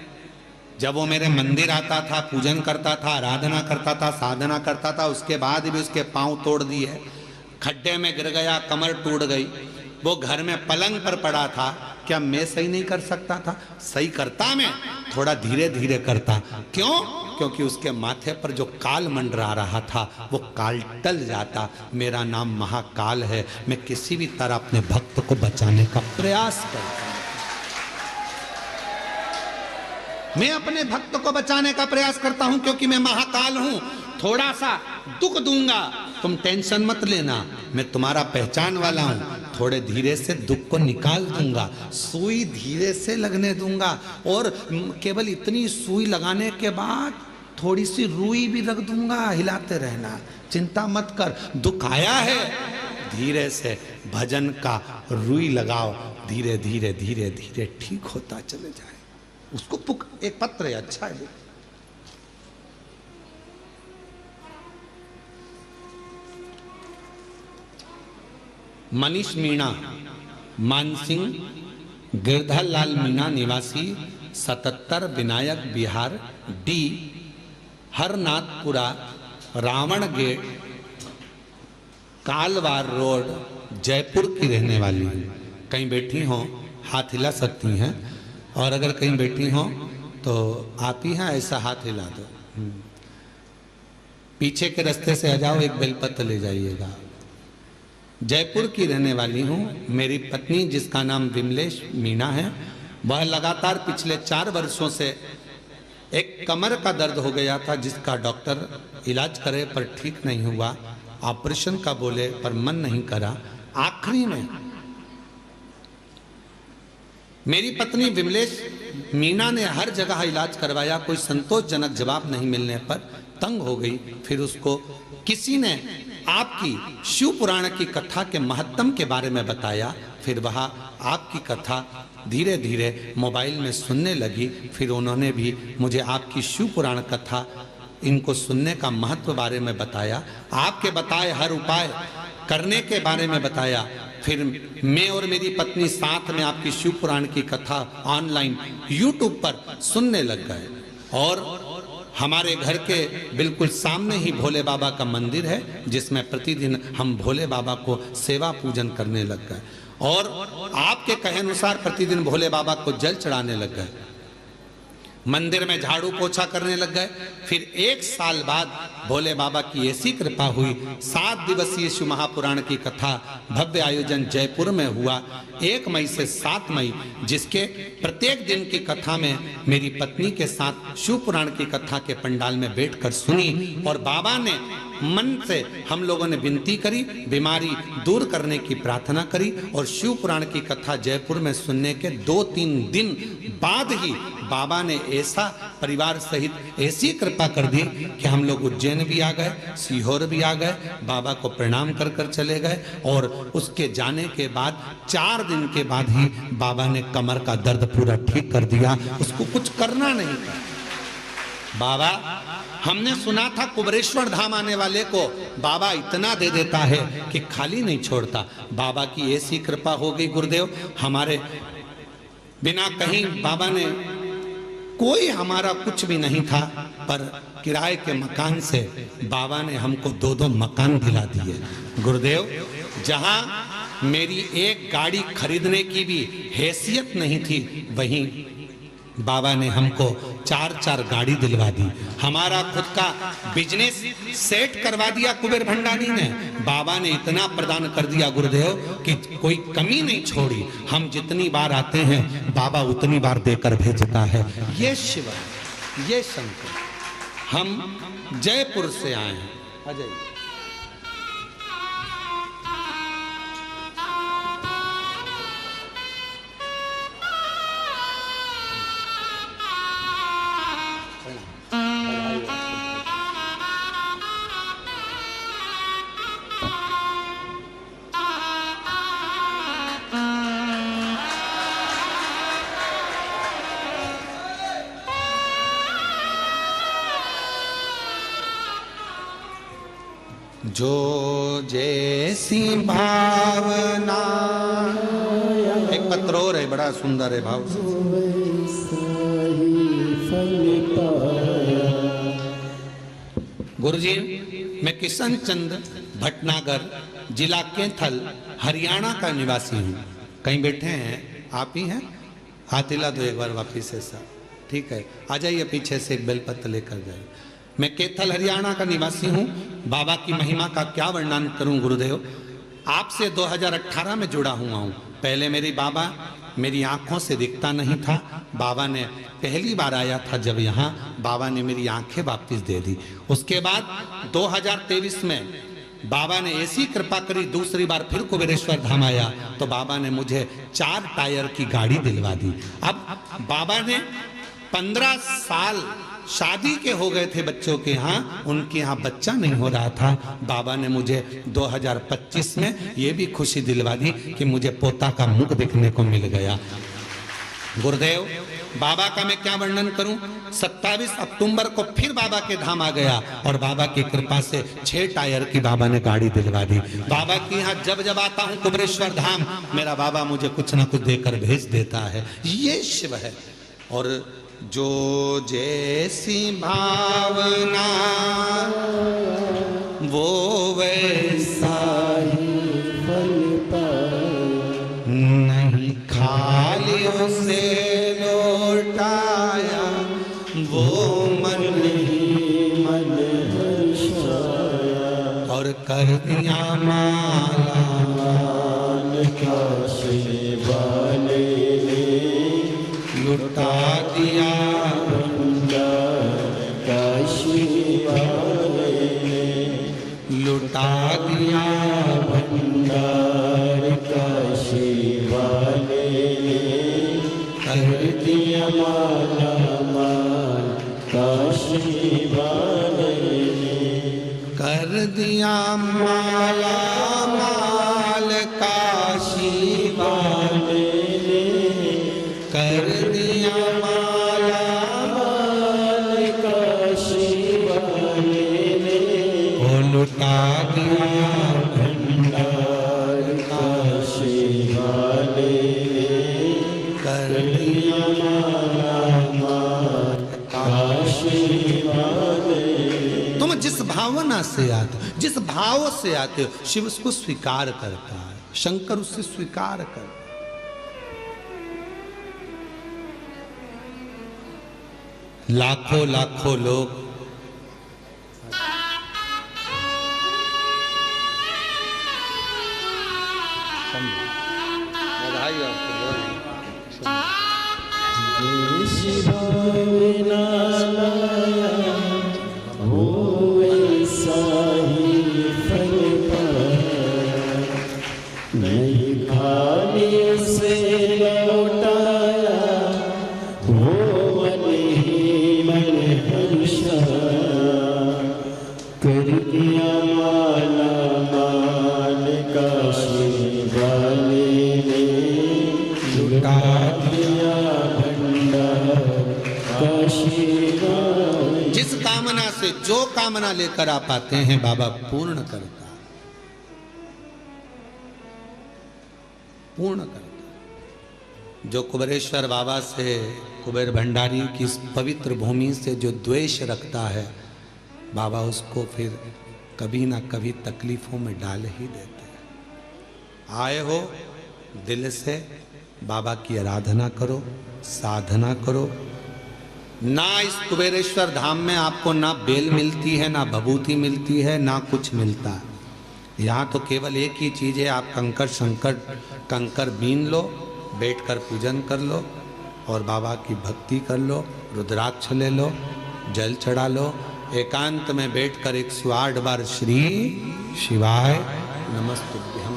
जब वो मेरे मंदिर आता था, पूजन करता था, आराधना करता था, साधना करता था, उसके बाद भी उसके पांव तोड़ दिए, खड्डे में गिर गया, कमर टूट गई, वो घर में पलंग पर पड़ा था, क्या मैं सही नहीं कर सकता था? सही करता, मैं थोड़ा धीरे धीरे करता। क्यों? क्योंकि उसके माथे पर जो काल मंडरा रहा था वो काल टल जाता। मेरा नाम महाकाल है, मैं किसी भी तरह अपने भक्त को बचाने का प्रयास करता। मैं अपने भक्त को बचाने का प्रयास करता हूं क्योंकि मैं महाकाल हूं। थोड़ा सा दुख दूंगा, तुम टेंशन मत लेना, मैं तुम्हारा पहचान वाला हूं। थोड़े धीरे से दुख को निकाल दूंगा, सुई धीरे से लगने दूंगा, और केवल इतनी सुई लगाने के बाद थोड़ी सी रुई भी रख दूंगा, हिलाते रहना, चिंता मत कर। दुख आया है, धीरे से भजन का रुई लगाओ, धीरे धीरे धीरे धीरे ठीक होता चले जाए। उसको एक पत्र है, अच्छा है। मनीष मीणा, मानसिंह, गिरधर लाल मीणा निवासी 77 Vinayak Bihar, D Harnathpura, Ravan gate, Kalwar road, Jaipur की रहने वाली हूँ। कहीं बैठी हो हाथ हिला सकती हैं, और अगर कहीं बैठी हो तो आप ही हैं ऐसा हाथ हिला दो। पीछे के रास्ते से आ जाओ, एक बेलपत्र ले जाइएगा। जयपुर की रहने वाली हूँ। मेरी पत्नी जिसका नाम विमलेश मीणा है, वह लगातार पिछले 4 वर्षों से एक कमर का दर्द हो गया था, जिसका डॉक्टर इलाज करे पर ठीक नहीं हुआ, ऑपरेशन का बोले पर मन नहीं करा। आखिरी में मेरी पत्नी विमलेश मीणा ने हर जगह इलाज करवाया, कोई संतोषजनक जवाब नहीं मिलने पर तंग हो गई। फिर उसको किसी ने आपकी शिव पुराण की कथा के महत्तम के बारे में बताया। फिर वह आपकी कथा धीरे धीरे मोबाइल में सुनने लगी। फिर उन्होंने भी मुझे आपकी शिव पुराण कथा इनको सुनने का महत्व बारे में बताया, आपके बताए हर उपाय करने के बारे में बताया। फिर मैं और मेरी पत्नी साथ में आपकी शिव पुराण की कथा ऑनलाइन YouTube पर सुनने लग गए, और हमारे घर के बिल्कुल सामने ही भोले बाबा का मंदिर है, जिसमें प्रतिदिन हम भोले बाबा को सेवा पूजन करने लग गए, और आपके कहे अनुसार प्रतिदिन भोले बाबा को जल चढ़ाने लग गए, मंदिर में झाड़ू पोछा करने लग गए। फिर 1 साल बाद भोले बाबा की ऐसी कृपा हुई, 7 दिवसीय शिव महापुराण की कथा भव्य आयोजन जयपुर में हुआ 1 मई से 7 मई, जिसके प्रत्येक दिन की कथा में मेरी पत्नी के साथ शिव पुराण की कथा के पंडाल में बैठकर सुनी, और बाबा ने मन से हम लोगों ने विनती करी, बीमारी दूर करने की प्रार्थना करी, और शिव पुराण की कथा जयपुर में सुनने के 2-3 दिन बाद ही बाबा ने ऐसा परिवार सहित ऐसी कृपा कर दी कि हम लोग उज्जैन भी आ गए, सीहोर भी आ गए, बाबा को प्रणाम कर कर चले गए। और उसके जाने के बाद 4 दिन के बाद ही बाबा ने कमर का दर्द पूरा ठीक कर दिया, उसको कुछ करना नहीं था। बाबा, हमने सुना था कुबरेश्वर धाम आने वाले को बाबा इतना दे देता है कि खाली नहीं छोड़ता। बाबा की ऐसी कृपा हो गई गुरुदेव, हमारे बिना कहीं बाबा ने, कोई हमारा कुछ भी नहीं था, पर किराए के मकान से बाबा ने हमको 2-2 मकान दिला दिए। गुरुदेव, जहां मेरी एक गाड़ी खरीदने की भी हैसियत नहीं थी, वहीं बाबा ने हमको 4-4 गाड़ी दिलवा दी। हमारा खुद का बिजनेस सेट करवा दिया कुबेर भंडारी ने। बाबा ने इतना प्रदान कर दिया गुरुदेव कि कोई कमी नहीं छोड़ी। हम जितनी बार आते हैं बाबा उतनी बार देकर भेजता है। ये शिव, ये शंकर। हम जयपुर से आए हैं। अजय जो जैसी भावना। एक पत्र और है, बड़ा सुंदर है भाव से। गुरुजी, मैं किशन चंद भटनागर, जिला कैथल, हरियाणा का निवासी हूँ। कहीं बैठे हैं? आप ही हैं? हाथ हिला दो एक बार वापिस ऐसा। ठीक है, आ जाइए पीछे से, एक बेलपत्र लेकर जाइए। मैं कैथल हरियाणा का निवासी हूँ। बाबा की महिमा का क्या वर्णन करूँ गुरुदेव। आपसे 2018 में जुड़ा हुआ हूँ। पहले मेरी बाबा मेरी आंखों से दिखता नहीं था। बाबा ने पहली बार आया था जब यहाँ, बाबा ने मेरी आंखें वापस दे दी। उसके बाद 2023 में बाबा ने ऐसी कृपा करी, दूसरी बार फिर कुबेरेश्वर धाम आया तो बाबा ने मुझे 4 टायर की गाड़ी दिलवा दी। अब बाबा ने 15 साल शादी के हो गए थे बच्चों के यहाँ, उनके यहाँ बच्चा नहीं हो रहा था। बाबा ने मुझे 2025 में ये भी खुशी दिलवा दी कि मुझे पोता का मुख देखने को मिल गया। गुरुदेव बाबा का मैं क्या वर्णन करूं। 27 अक्टूबर को फिर बाबा के धाम आ गया और बाबा की कृपा से 6 टायर की बाबा ने गाड़ी दिलवा दी। बाबा के यहाँ जब जब आता हूं कुबेरेश्वर धाम, मेरा बाबा मुझे कुछ ना कुछ देकर भेज देता है। ये शिव है। और जो जैसी भावना वो वैसा ही फल पाए, नहीं खाली उसे लौटाया वो मन ही मन हर्षाया, और कर दिया माला का शिवाले लुटा दिया भंडार काशी वाले, लुटा दिया भंडार काशी वाले, कर दिया माला माल काशी वाले, कर दिया माला माल काशी वाले, कर दिया माला माल काशी वाले, ओ लुटा दिया भंडार काशी वाले, कर दिया माला माल काशी वाले। तुम जिस भावना से आते हो, जिस भाव से आते हो, शिव उसको स्वीकार करता है, शंकर उससे स्वीकार करता है। लाखों लाखों लोग जिस कामना से जो कामना लेकर आप आते हैं बाबा पूर्ण करता है, पूर्ण करता है। जो कुबेरेश्वर बाबा से, कुबेर भंडारी की इस पवित्र भूमि से जो द्वेष रखता है, बाबा उसको फिर कभी ना कभी तकलीफों में डाल ही देते हैं। आए हो दिल से बाबा की आराधना करो, साधना करो। ना इस कुबेरेश्वर धाम में आपको ना बेल मिलती है, ना भभूति मिलती है, ना कुछ मिलता है। यहाँ तो केवल एक ही चीज़ है, आप कंकर बीन लो, बैठकर पूजन कर लो और बाबा की भक्ति कर लो, रुद्राक्ष ले लो, जल चढ़ा लो, एकांत में बैठकर 108 बार श्री शिवाय नमस्तुभ्यं।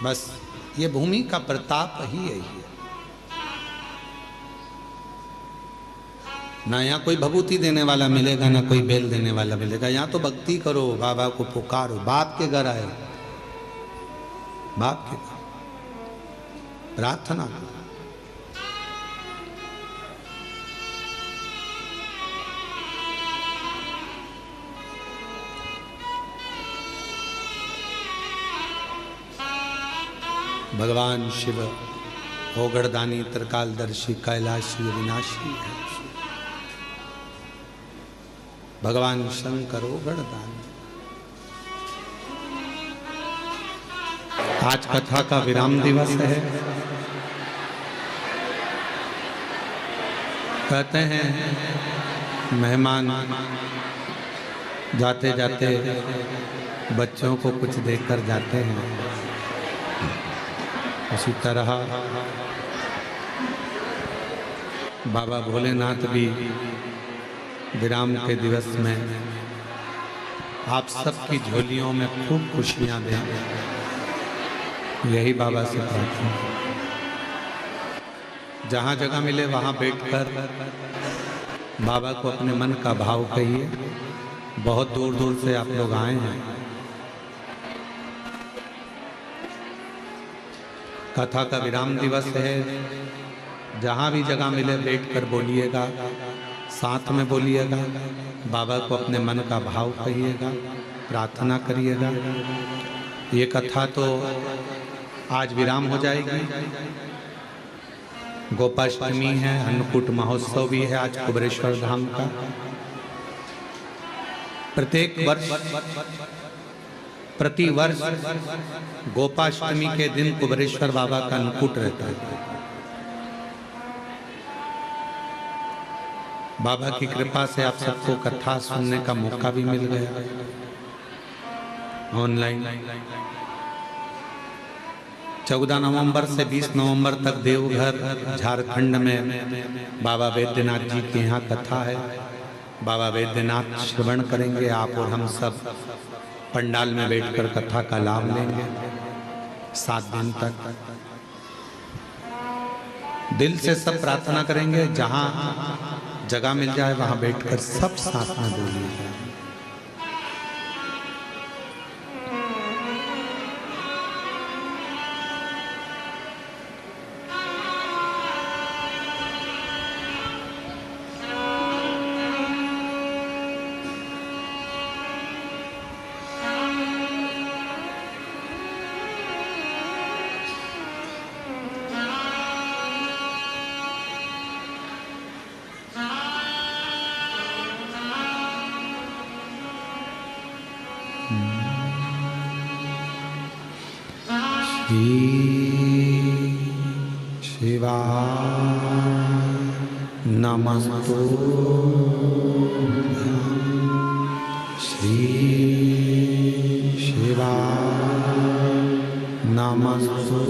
बस ये भूमि का प्रताप ही यही है। ना यहाँ कोई भभूति देने वाला मिलेगा, ना कोई बेल देने वाला मिलेगा। यहाँ तो भक्ति करो, बाबा को पुकारो। बाप के घर आए, बाप के घर प्रार्थना करो। भगवान शिव ओगड़दानी, त्रिकालदर्शी, कैलाशी, विनाशी है। भगवान शंकर ओगड़दानी। आज कथा का विराम दिवस है। कहते हैं मेहमान जाते जाते बच्चों को कुछ देकर जाते हैं। उसी तरह बाबा भोलेनाथ भी विराम के दिवस में आप सबकी झोलियों में खूब खुशियां दें, यही बाबा से प्रार्थना। जहाँ जगह मिले वहाँ बैठकर बाबा को अपने मन का भाव कहिए। बहुत दूर दूर से आप लोग आए हैं। कथा का विराम दिवस है। जहाँ भी जगह मिले बैठकर बोलिएगा, साथ में बोलिएगा, बाबा को अपने मन का भाव कहिएगा, प्रार्थना करिएगा। ये कथा तो आज विराम हो जाएगी। गोपाष्टमी है, अन्नकूट महोत्सव भी है आज कुबेरेश्वर धाम का। प्रत्येक वर्ष प्रति वर्ष गोपाष्टमी के दिन कुबेरेश्वर बाबा का अन्नकूट रहता है। बाबा की कृपा से आप सबको कथा सुनने का मौका भी मिल गया ऑनलाइन। 14 नवंबर से 20 नवंबर तक देवघर झारखंड में बाबा वैद्यनाथ जी के यहाँ कथा है। बाबा वैद्यनाथ श्रवण करेंगे आप और हम सब पंडाल में बैठकर कथा का लाभ लेंगे 7 दिन तक। दिल से सब प्रार्थना करेंगे, जहाँ जगह मिल जाए वहाँ बैठकर सब साथ में बोलिए। नमस्तु श्री शिवाय नमस्तु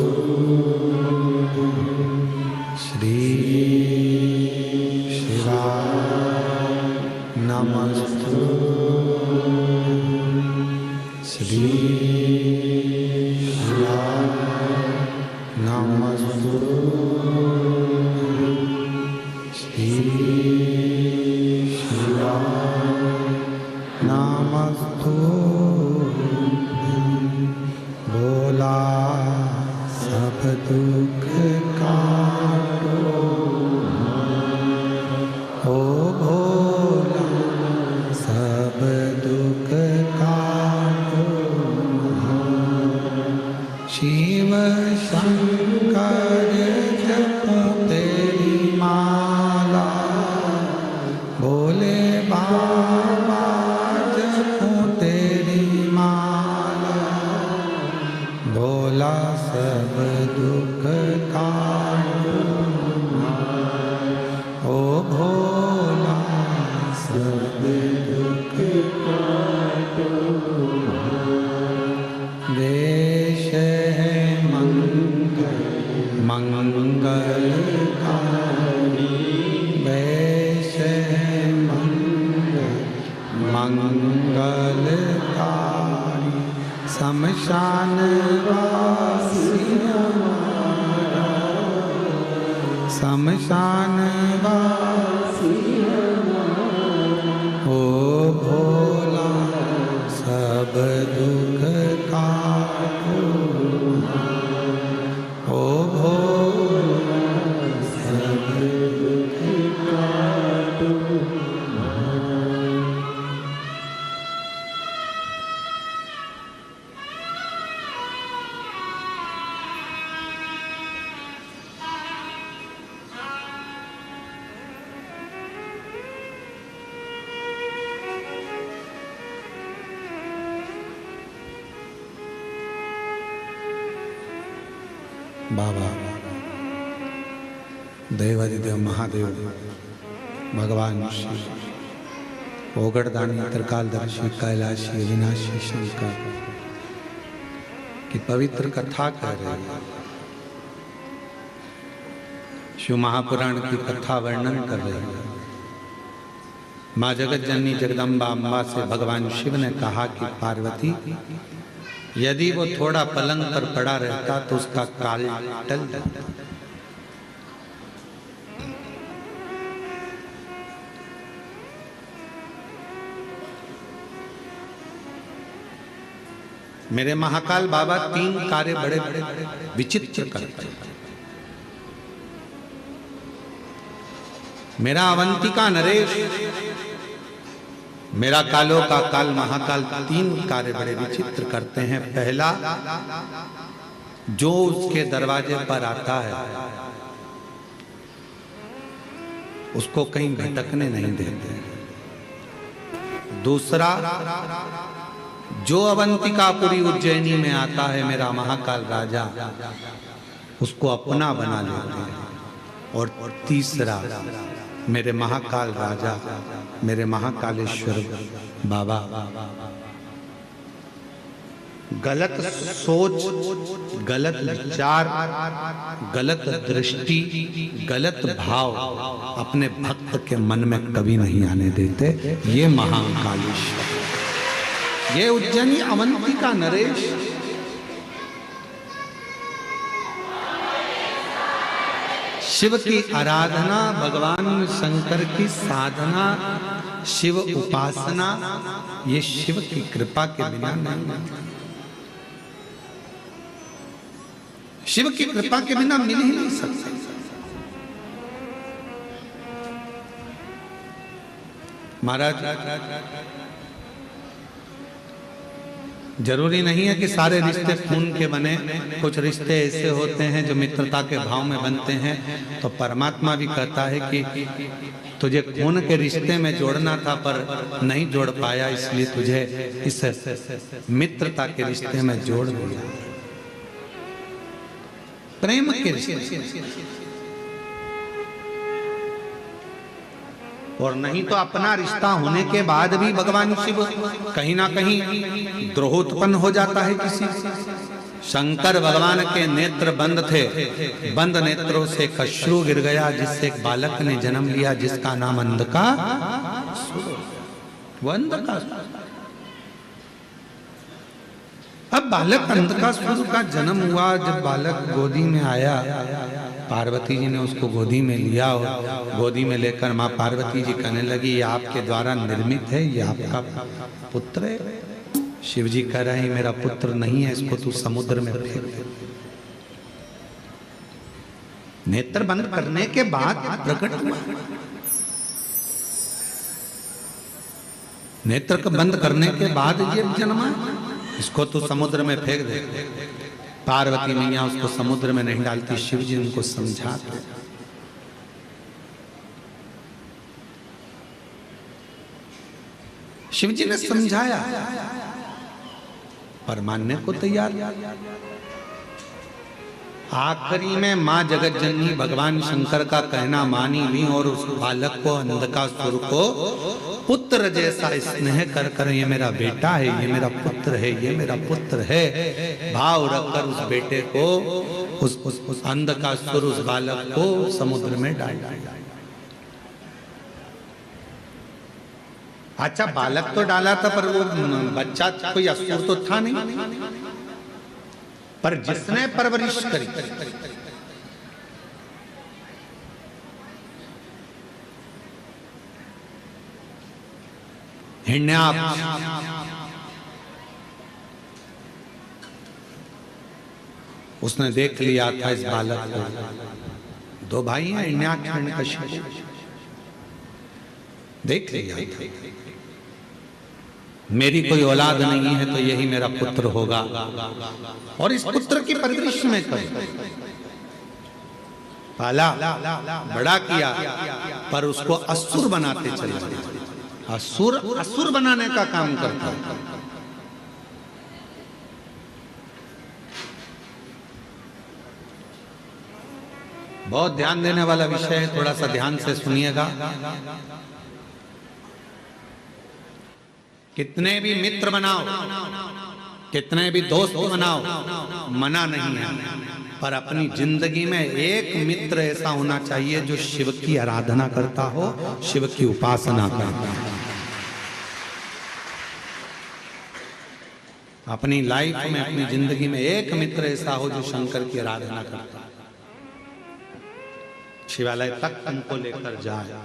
श्री शिवाय नमस्तु श्री शिवाय नमस्तु नमस्तु भोला सब दुख काटो ओ भोला सब दुख काटो शिव शंकर जपो तेरी माला भोले बाबा जपो तेरी माला भोला सब दुख काटो ओ भोला सब दुख काटो। देश है मंगलकारी वेश है मंगलकारी शमशान वासी हमारा शमशान वासी ओ भोला सब दुख काटो ओ भोला सब दुख काटो। बाबा देवादिदेव महादेव भगवान शिव ओगड़दानी त्रिकालदर्शी कैलाशी अविनाशी शंकर की पवित्र कथा कर रहे हैं। शिव महापुराण की कथा वर्णन कर रहे हैं। माँ जगत जननी जगदम्बा अम्बा से भगवान शिव ने कहा कि पार्वती, यदि वो थोड़ा पलंग पर पड़ा रहता तो उसका काल टल जाता। मेरे महाकाल बाबा 3 कार्य बड़े बड़े विचित्र करते हैं। मेरा अवंतिका नरेश, मेरा कालों का काल महाकाल 3 कार्य बड़े विचित्र करते हैं। पहला, जो उसके दरवाजे पर आता है उसको कहीं भटकने नहीं देते। दूसरा, जो अवंतिकापुरी उज्जैनी में आता है मेरा महाकाल राजा, उसको अपना बना लेते हैं। और तीसरा, मेरे महाकाल राजा, मेरे महाकालेश्वर बाबा गलत सोच, गलत विचार, गलत दृष्टि, गलत भाव अपने भक्त के मन में कभी नहीं आने देते। ये महाकालेश्वर, ये उज्जैनी अवंतिका नरेश। शिव की आराधना, भगवान शंकर की साधना, शिव उपासना, ये शिव की कृपा के बिना नहीं। शिव की कृपा के बिना मिल ही नहीं सकता। महाराज, जरूरी नहीं है कि सारे रिश्ते खून के बने। कुछ रिश्ते ऐसे होते हैं जो मित्रता के भाव में बनते हैं। तो परमात्मा भी कहता है कि तुझे खून के रिश्ते में जोड़ना था पर नहीं जोड़ पाया, इसलिए तुझे इस मित्रता के रिश्ते में जोड़ दिया, प्रेम के रिश्ते। और नहीं तो अपना रिश्ता होने के बाद भी भगवान शिव कहीं ना कहीं द्रोह उत्पन्न हो जाता है किसी। शंकर भगवान के नेत्र बंद थे, बंद नेत्रों से अश्रु गिर गया, जिससे एक बालक ने जन्म लिया जिसका नाम अंधकासुर। वो अंधकासुर। अब बालक अंधकासुर का जन्म हुआ। जब बालक गोदी में आया, पार्वती जी ने उसको गोदी में लिया और गोदी में लेकर माँ पार्वती जी कहने लगी, ये आपके द्वारा निर्मित है, ये आपका पुत्र है। शिव जी कह रहे हैं मेरा पुत्र नहीं है, इसको तू समुद्र में फेंक दे। नेत्र बंद करने के बाद प्रकट हुआ। नेत्र को बंद करने के बाद ये जन्मा, इसको तू समुद्र में फेंक दे। पार्वती मैया उसको समुद्र में नहीं डालती, शिव जी उनको समझाते। शिव जी ने समझाया पर मानने को तैयार। आखिरी में माँ जगत जननी भगवान शंकर का कहना मानी भी और उस बालक को, अंधकासुर को पुत्र जैसा स्नेह कर कर, ये मेरा बेटा है, ये मेरा पुत्र है, ये मेरा पुत्र है भाव रखकर उस बेटे को, उस अंधकासुर, उस बालक को समुद्र में डाल दिया। अच्छा, बालक तो डाला था पर वो बच्चा कोई असुर तो था नहीं। पर जिसने परवरिश करी, हिरण्याक्ष, उसने देख लिया था इस बालक को। 2 भाई हैं, हिरण्याक्ष, हिरण्यकशिपु, देख लिया था मेरी कोई औलाद नहीं है तो यही मेरा पुत्र होगा। और इस पुत्र की परवरिश में पाला, बड़ा किया, पर उसको असुर बनाते चले। असुर बनाने का काम करता। बहुत ध्यान देने वाला विषय है, थोड़ा सा ध्यान से सुनिएगा। कितने भी मित्र बनाओ, कितने भी दोस्त बनाओ, मना नहीं है। पर अपनी जिंदगी में एक मित्र ऐसा होना चाहिए जो शिव की आराधना करता हो, शिव की उपासना करता हो। अपनी लाइफ में, अपनी जिंदगी में एक मित्र ऐसा हो जो शंकर की आराधना करता है, शिवालय तक तुमको लेकर जाए,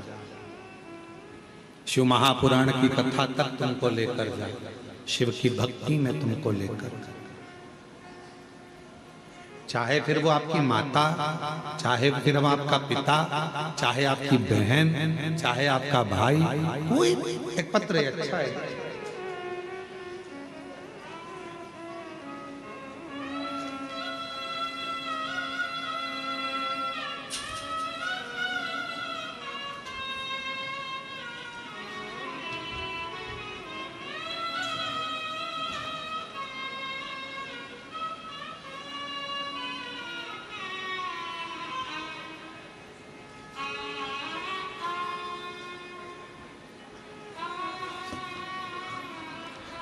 शिव महापुराण की कथा तक तुमको लेकर जाए, शिव की भक्ति में तुमको लेकर जाए। चाहे फिर वो आपकी माता, चाहे फिर वो आपका पिता, चाहे आपकी बहन, चाहे आपका भाई, कोई एक पत्र अच्छा है।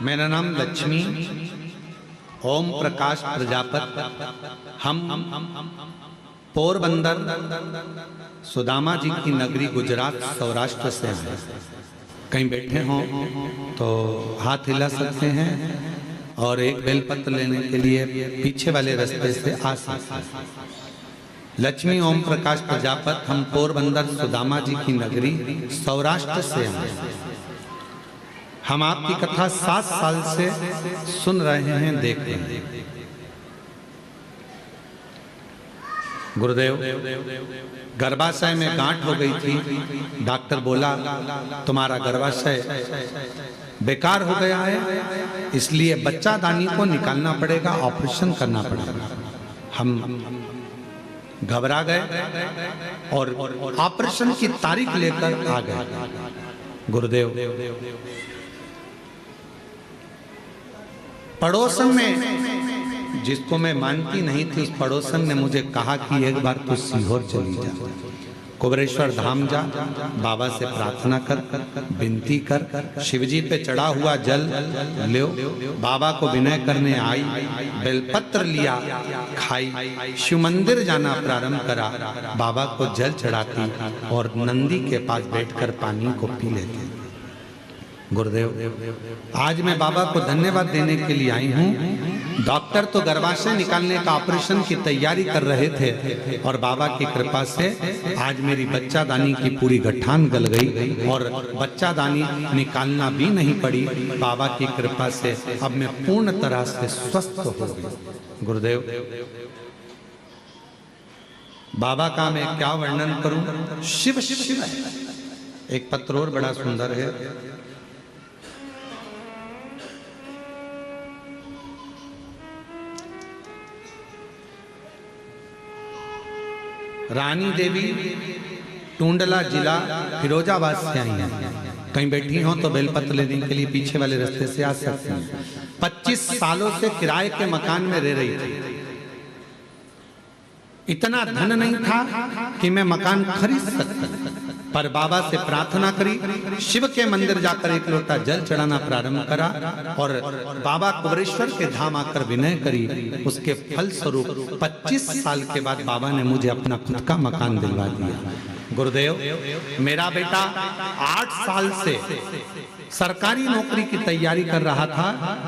मेरा नाम लक्ष्मी ओम प्रकाश प्रजापत। हम पोरबंदर सुदामा जी की नगरी गुजरात सौराष्ट्र से हैं। कहीं बैठे हों तो हाथ हिला सकते हैं और एक बेलपत्र लेने के लिए पीछे वाले रास्ते से आ सकते हैं। लक्ष्मी ओम प्रकाश प्रजापत, हम पोरबंदर सुदामा जी की नगरी सौराष्ट्र से हैं। हम आपकी कथा 7 साल से सुन रहे हैं, देख रहे हैं। गुरुदेव, गर्भाशय में गांठ हो गई थी। डॉक्टर बोला तुम्हारा गर्भाशय बेकार हो गया है, इसलिए बच्चा दानी को निकालना पड़ेगा, ऑपरेशन करना पड़ेगा। हम घबरा गए और ऑपरेशन की तारीख लेकर आ गए। गुरुदेव, पड़ोसन में, जिसको मैं मानती नहीं थी, उस पड़ोसन ने मुझे कहा कि एक बार तू सीहोर चली जा, कुबरेश्वर धाम जा, बाबा से प्रार्थना कर, विनती कर, शिवजी पे चढ़ा हुआ जल लो। बाबा को विनय करने आई, बेलपत्र लिया, खाई, शिव मंदिर जाना प्रारंभ करा, बाबा को जल चढ़ाती और नंदी के पास बैठकर पानी को पी लेती। गुरुदेव, आज मैं बाबा को धन्यवाद देने के लिए आई हूँ। डॉक्टर तो गर्भाशय निकालने का ऑपरेशन की तैयारी कर रहे थे और बाबा की कृपा से आज मेरी बच्चा दानी की पूरी गठान गल गई और बच्चा दानी निकालना भी नहीं पड़ी। बाबा की कृपा से अब मैं पूर्ण तरह से स्वस्थ हो गई। गुरुदेव, बाबा का मैं क्या वर्णन करूं, शिव शिव है। एक पत्र और बड़ा सुंदर है। रानी देवी टूंडला जिला फिरोजाबाद से आई हैं। कहीं बैठी हो तो बेलपत्र लेने के लिए पीछे वाले रास्ते से आ सकते हैं। 25 सालों से किराए के मकान में रह रही थी। इतना धन नहीं था कि मैं मकान खरीद सकता, पर बाबा से प्रार्थना करी, शिव के मंदिर जाकर एक लोटा जल चढ़ाना प्रारंभ करा और बाबा कुबरेश्वर के धाम आकर विनय करी। उसके फल स्वरूप 25 साल के बाद बाबा ने मुझे अपना खुद का मकान दिलवा दिया। गुरुदेव, मेरा बेटा 8 साल से सरकारी नौकरी की तैयारी कर रहा था,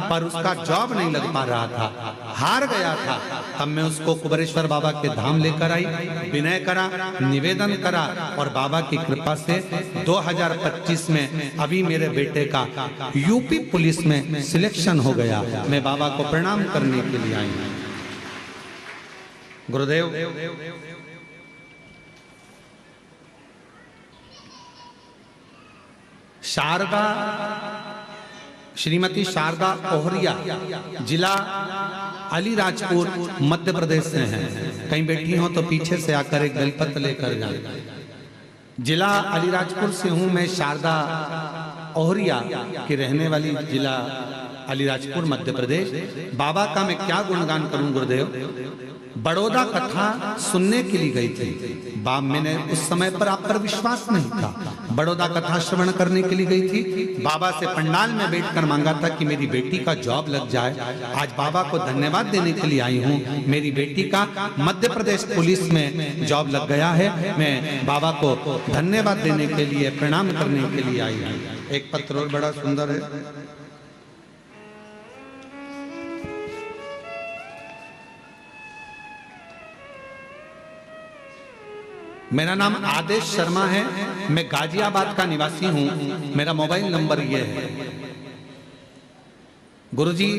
पर उसका जॉब नहीं लग पा रहा था, हार गया था। तब मैं उसको कुबरेश्वर बाबा के धाम लेकर आई, विनय करा, निवेदन करा और बाबा की कृपा से 2025 में अभी मेरे बेटे का यूपी पुलिस में सिलेक्शन हो गया। मैं बाबा को प्रणाम करने के लिए आई हूं। गुरुदेव, शारदा, श्रीमती शारदा ओहरिया, जिला अलीराजपुर, मध्य प्रदेश से हैं। कहीं बैठी हो तो पीछे से आकर एक बेलपत्र लेकर जाए। जिला अलीराजपुर से हूं मैं, शारदा ओहरिया की रहने वाली, जिला अलीराजपुर, मध्य प्रदेश। बाबा का मैं क्या गुणगान करूं गुरुदेव। बड़ौदा कथा सुनने के लिए गई थी। बाप, मैंने उस समय पर आप पर विश्वास नहीं था। बड़ौदा कथा श्रवण करने के लिए गई थी। बाबा से पंडाल में बैठकर मांगा था कि मेरी बेटी का जॉब लग जाए। आज बाबा को धन्यवाद देने के लिए आई हूँ। मेरी बेटी का मध्य प्रदेश पुलिस में जॉब लग गया है। मैं बाबा को धन्यवाद देने के लिए, प्रणाम करने के लिए आई हूँ। एक पत्र और बड़ा सुंदर है। मेरा नाम आदेश शर्मा है, मैं गाजियाबाद का निवासी हूं। मेरा मोबाइल नंबर ये है। गुरुजी,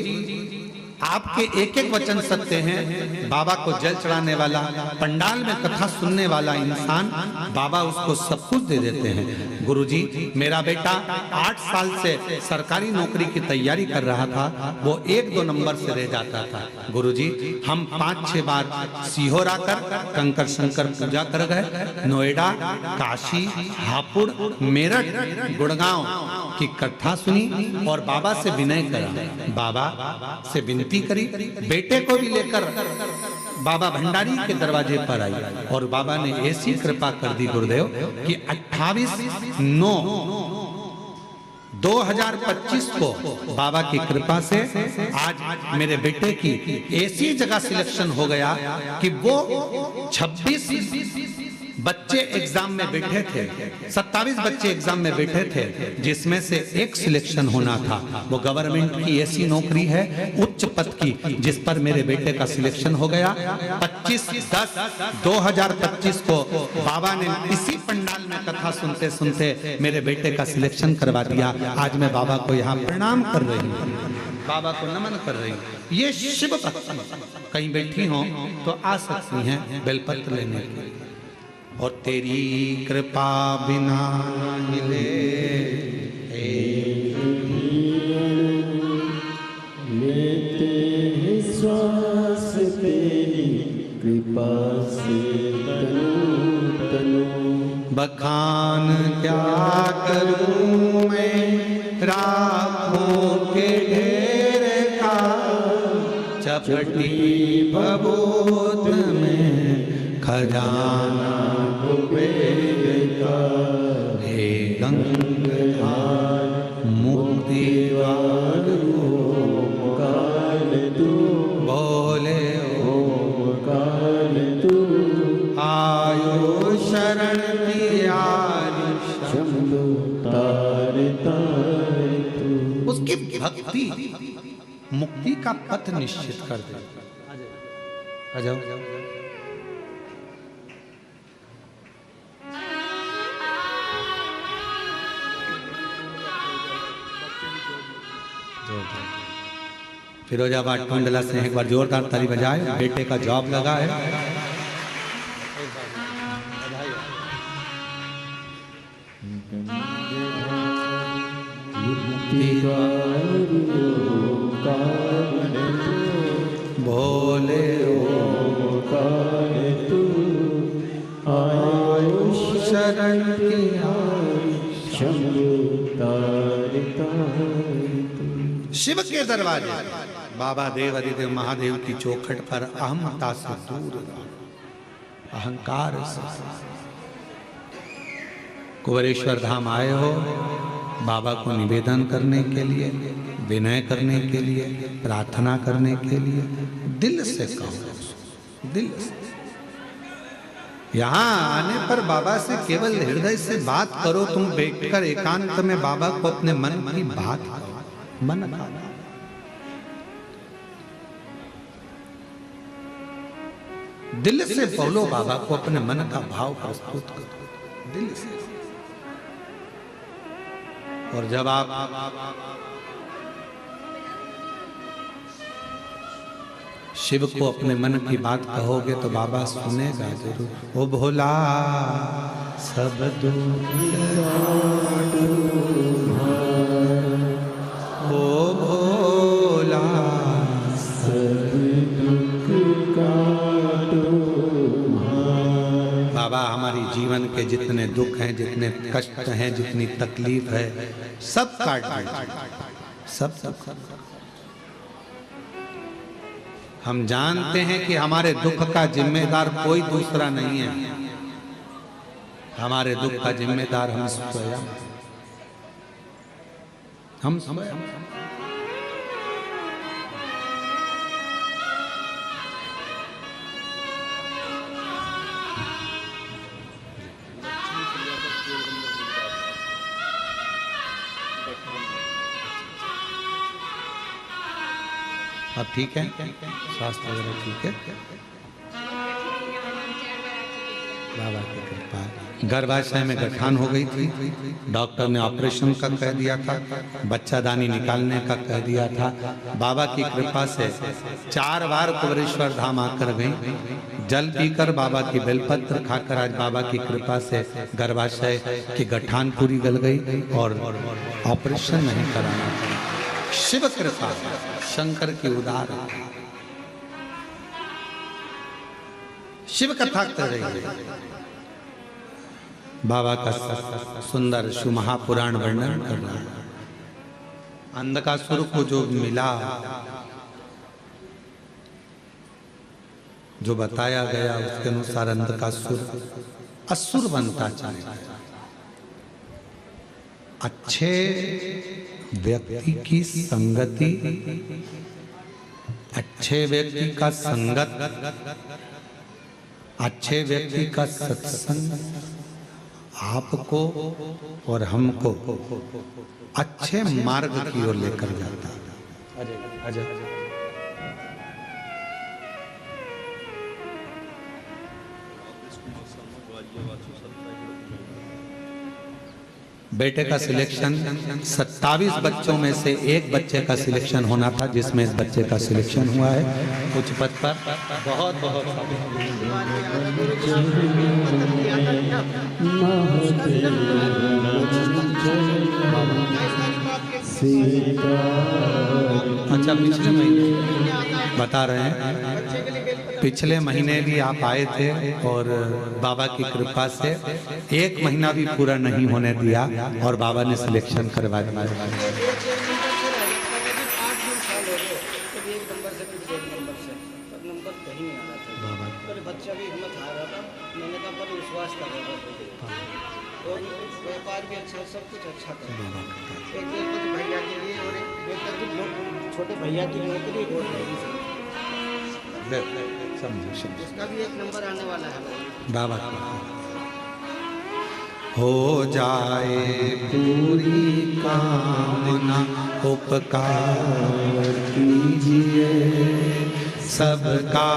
आपके एक एक वचन सत्य हैं। बाबा को जल चढ़ाने वाला, पंडाल में कथा सुनने वाला इंसान, बाबा उसको सब कुछ दे देते हैं। गुरुजी, मेरा बेटा 8 साल से सरकारी नौकरी की तैयारी कर रहा था, वो 1-2 नंबर से रह जाता था। गुरुजी, हम 5-6 बार सीहोर आकर कंकर शंकर पूजा कर गए। नोएडा, काशी, हापुड़, मेरठ, गुड़गांव की कथा सुनी और बाबा से विनय करा। बाबा से विनती करी। बेटे को भी लेकर बाबा भंडारी के दरवाजे पर आई और बाबा ने ऐसी कृपा कर दी गुरुदेव कि 28/9/2025 को बाबा की कृपा से आज मेरे बेटे की ऐसी जगह सिलेक्शन हो गया कि वो 26 बच्चे एग्जाम में बैठे थे, 27 बच्चे एग्जाम में बैठे थे, जिसमें से एक सिलेक्शन होना था। वो गवर्नमेंट की ऐसी नौकरी है उच्च पद की, जिस पर मेरे बेटे का सिलेक्शन हो गया। 25/10/2025 को बाबा ने इसी पंडाल में कथा सुनते सुनते मेरे बेटे का सिलेक्शन करवा दिया। आज मैं बाबा को यहाँ प्रणाम कर रही हूँ, बाबा को नमन कर रही हूँ। ये शिव भक्ति कहीं बैठी हो तो आ सकती हैं बेलपत्र लेने के लिए। और तेरी कृपा बिना मिले लेते हैं श्वास तेरी कृपा से तनु तनु। बखान क्या करूं मैं राखों के ढेर का, चपटी भभूत में खजाना कुबेर का। हे गंगाधर मुक्ति द्वार ओंकार तू, बोले ओंकार तू। आयो शरण की आरी शंभु तार तार तू। उसकी भक्ति मुक्ति का पथ निश्चित कर दे। आ जाओ। फिरोजाबाद टुंडला से एक बार जोरदार ताली बजाए। बेटे का जॉब लगा है। बोले ओंकार तू, आयुष शरण की शंभु तार तार तू। शिव के दरवाजे बाबा देव अधिदेव महादेव की चौखट पर अहमता से दूर रहो, अहंकार से। कुंवरेश्वर धाम आए हो बाबा को निवेदन करने के लिए, विनय करने के लिए, प्रार्थना करने के लिए। दिल से कहो, दिल से। यहाँ आने पर बाबा से केवल हृदय से बात करो। तुम बैठकर एकांत में बाबा को अपने मन की बात कहो, मन का। दिल से बोलो, बाबा को अपने मन का भाव प्रस्तुत करो दिल से। और जब आप शिव को अपने मन की बात कहोगे तो बाबा सुनेगा जरूर। ओ भोला सब दुख ओ भोला सब दुख बाबा हमारी जीवन के जितने दुख हैं, जितने कष्ट हैं, जितनी तकलीफ है, सब काट दो, सब सब। हम जानते हैं कि हमारे दुख का जिम्मेदार कोई दूसरा नहीं है, हमारे दुख का जिम्मेदार हम स्वयं। हम स्वयं। अब ठीक है, स्वास्थ्य वगैरह ठीक है, बाबा की कृपा। गर्भाशय में गठान हो गई थी, डॉक्टर ने ऑपरेशन का कह दिया था, बच्चादानी निकालने का कह दिया था। बाबा की कृपा से 4 बार कुबेरेश्वर धाम आकर गई, जल पीकर बाबा की बेलपत्र खाकर आज बाबा की कृपा से गर्भाशय की गठान पूरी गल गई और ऑपरेशन नहीं कराना पड़ा। शिव कृपा, शंकर की उदार, शिव कथा कर रही है। बाबा का सुंदर महापुराण वर्णन कर रहा है। अंधकासुर को जो मिला, जो बताया गया उसके अनुसार अंधकासुर असुर बनता चला गया। अच्छे व्यक्ति की संगति, अच्छे व्यक्ति का संगत, अच्छे व्यक्ति का सत्संग आपको और हमको अच्छे मार्ग की ओर लेकर जाता है। बेटे का सिलेक्शन 27 बच्चों में से एक बच्चे का सिलेक्शन होना था, जिसमें इस बच्चे का सिलेक्शन हुआ है उच्च पद पर। बहुत बहुत अच्छा, पिछले महीने बता रहे हैं, पिछले महीने भी आप आए थे और बाबा की कृपा से 1 महीना भी पूरा नहीं होने दिया और बाबा ने सिलेक्शन करवा दिया। बच्चा भी हिम्मत हार रहा था, मैंने कहा पर विश्वास कर रहा था और व्यापार भी अच्छा, सब कुछ अच्छा था। एक बेलपति भैया के लिए और एक बेलपति छोटे भैया की नौकरी हो रही है, इसका भी 1 नंबर आने वाला है। बाबा हो जाए पूरी कामना, उपकार कीजिए, सबका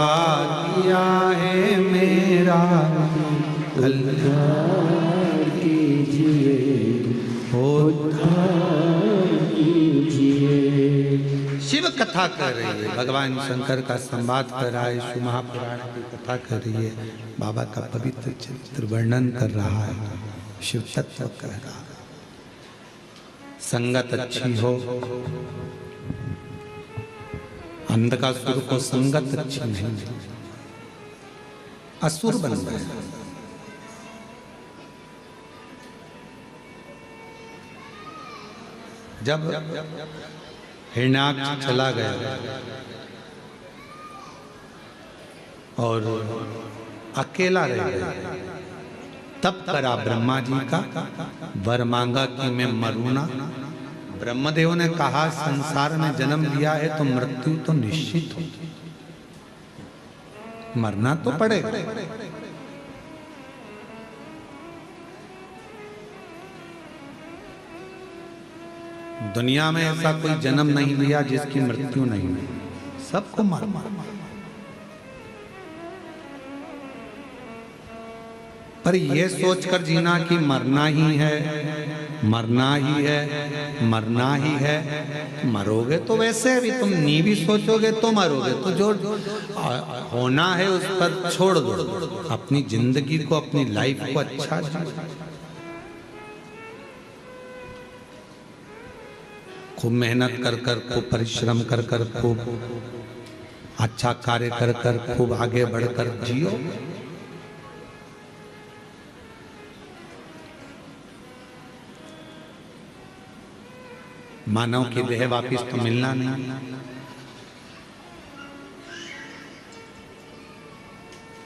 किया है मेरा कल्याण कीजिए, उद्धार कीजिए। शिव कथा कर रही है, भगवान शंकर का संवाद कर रहा है, शिव महापुराण की कथा कर रही है, बाबा का पवित्र चरित्र वर्णन कर रहा है, शिव तत्व कह रहा है। संगत अच्छी हो, अंधकासुर को संगत अच्छी नहीं, असुर बन गए। जब हिरण्याक्ष चला गया और अकेला रह गया, तब करा ब्रह्मा जी का, वर मांगा कि मैं मरूं ना। ब्रह्मदेव ने कहा संसार में जन्म लिया है तो मृत्यु तो निश्चित हो, मरना तो पड़ेगा। दुनिया में ऐसा कोई जन्म नहीं लिया जिसकी मृत्यु नहीं हुई, सबको मरना। पर यह सोचकर जीना कि मरना ही है, मरना ही है, मरना ही है, मरोगे तो वैसे भी तुम नी भी सोचोगे तो मरोगे, तो जो होना है उस पर छोड़ दो, अपनी जिंदगी को, अपनी लाइफ को अच्छा जियो। खूब मेहनत कर कर, खूब परिश्रम कर कर, खूब अच्छा कार्य कर कर, खूब आगे बढ़कर जियो। मानव की देह वापिस तो मिलना नहीं,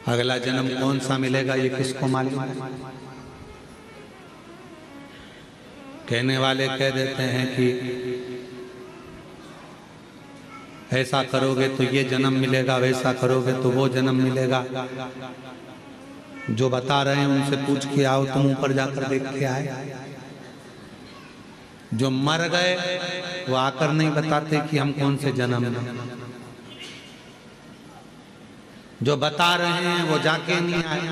अगला जन्म कौन सा मिलेगा ये किसको मालूम है? कहने वाले कह देते हैं कि ऐसा करोगे तो ये जन्म मिलेगा, वैसा करोगे तो वो जन्म मिलेगा। जो बता रहे हैं उनसे पूछ के आओ, तुम ऊपर जाकर देख के आए। जो मर गए वो आकर नहीं बताते कि हम कौन से जन्म में। जो बता रहे हैं वो जाके नहीं आए।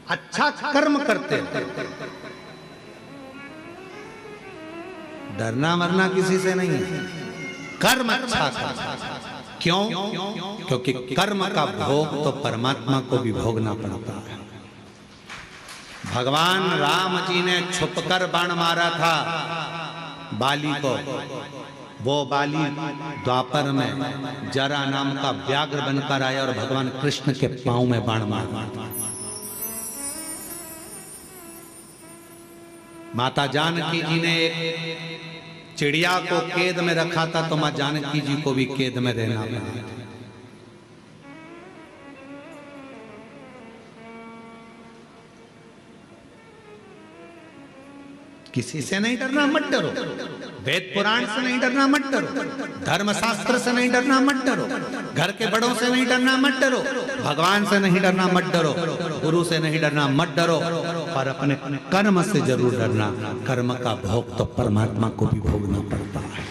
अच्छा कर्म करते हैं, डरना मरना किसी से नहीं है। कर्म अच्छा कर। क्यों? क्योंकि कर्म का भोग तो परमात्मा को भी भोगना पड़ता है। भगवान राम जी ने छुपकर बाण मारा था बाली को। वो बाली द्वापर में जरा नाम का व्याघ्र बनकर आया और भगवान कृष्ण के पांव में बाण मारा। माता जानकी जी ने एक चिड़िया को कैद में रखा था, तो मां जानकी जी को भी कैद में रहना पड़ा। किसी से नहीं डरना, मत डरो। वेद पुराण से नहीं डरना, मत डरो। धर्म शास्त्र से नहीं डरना, मत डरो। घर के बड़ों से नहीं डरना, मत डरो। भगवान से नहीं डरना, मत डरो। गुरु से नहीं डरना, मत डरो। पर अपने कर्म से जरूर डरना। कर्म का भोग तो परमात्मा को भी भोगना पड़ता है।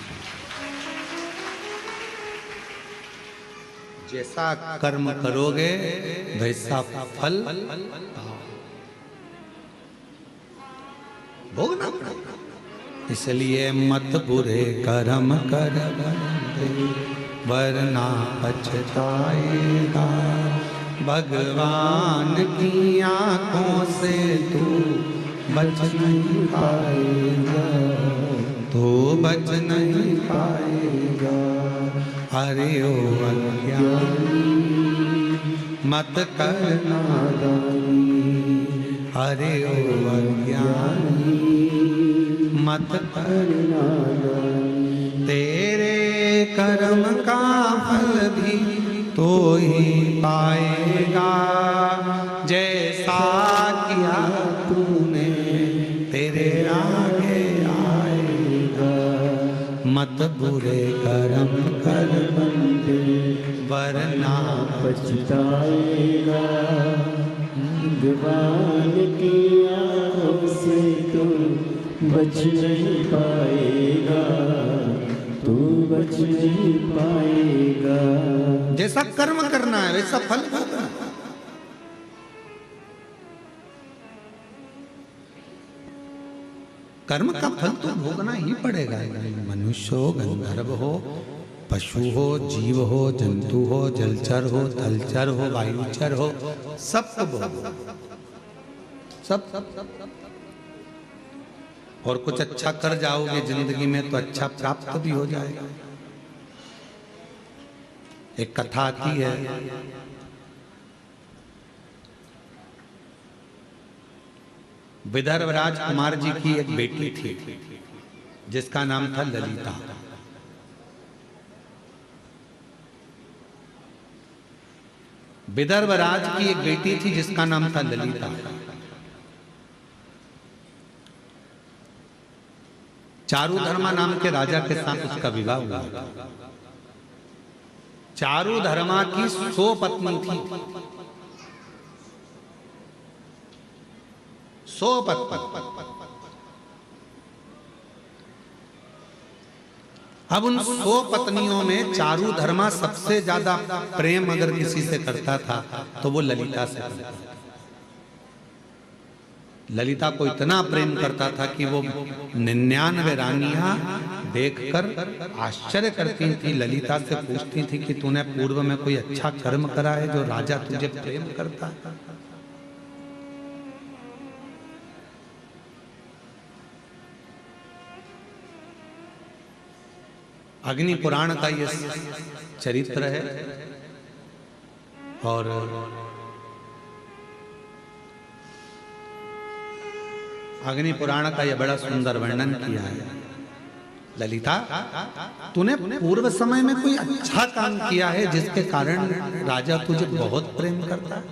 जैसा कर्म करोगे वैसा फल भोगना पड़ेगा। इसलिए मत बुरे कर्म कर वरना पछताएगा। भगवान की आंखों से तू बच नहीं पाएगा, तू बच नहीं पाएगा। अरे ओ अज्ञानी मत कर नादानी, अरे ओ अज्ञानी मत कर नादानी। तेरे कर्म का फल भी तो ही पाएगा, जैसा किया तूने तेरे आगे आएगा। मत बुरे कर्म कर बंदे वरना पछताएगा। भगवान की आँखों से तू बच नहीं पाएगा, तू बच नहीं पाएगा। जैसा कर्म करना है वैसा फल भोगना। कर्म का फल तो भोगना ही पड़ेगा। मनुष्य हो, गंधर्व हो, पशु हो, जीव हो, जंतु हो, जलचर हो, थलचर हो, वायुचर हो, सबको भोगो। सब और कुछ अच्छा कर जाओगे जिंदगी में तो अच्छा प्राप्त भी हो जाएगा। एक कथा आती है, विदर्भ राजकुमार जी की एक बेटी थी जिसका नाम था ललिता। विदर्भ राज की एक बेटी थी जिसका नाम था ललिता। चारुधर्मा नाम के राजा के साथ उसका विवाह हुआ। चारुधर्मा की 100 पत्नी थी, 100 पत्नी। अब उन 100 पत्नियों में चारुधर्मा सबसे ज्यादा प्रेम अगर किसी से करता था तो वो ललिता से करता था। ललिता को इतना प्रेम करता था कि वो 99 रानियां देखकर आश्चर्य करती थी। ललिता से पूछती थी कि तूने पूर्व में कोई अच्छा कर्म करा है जो राजा तुझे प्रेम करता है? अग्नि पुराण का ये चरित्र है और अग्नि पुराण का यह बड़ा सुंदर वर्णन किया है। ललिता, तूने पूर्व समय में कोई अच्छा काम किया है जिसके कारण राजा तुझे बहुत प्रेम करता है?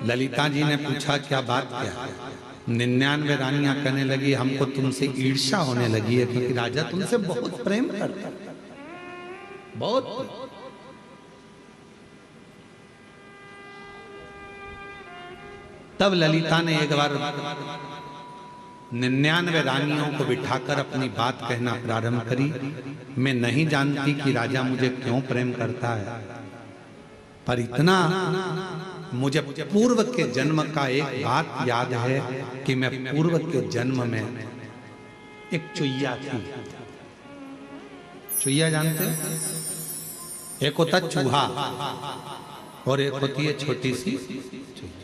ललिता जी ने पूछा, क्या बात क्या है? 99 रानियां कहने लगी, हमको तुमसे ईर्ष्या होने लगी है क्योंकि राजा तुमसे बहुत प्रेम करता है, बहुत। तब ललिता ने एक बार 99 रानियों को बिठाकर अपनी बात कहना प्रारंभ करी। मैं नहीं जानती कि राजा मुझे क्यों प्रेम करता है, पर इतना मुझे पूर्व के जन्म का एक बात याद है कि मैं पूर्व के जन्म में एक चुईया थी। चुईया जानते हो? एक होता चूहा और एक होती है छोटी सी चुईया।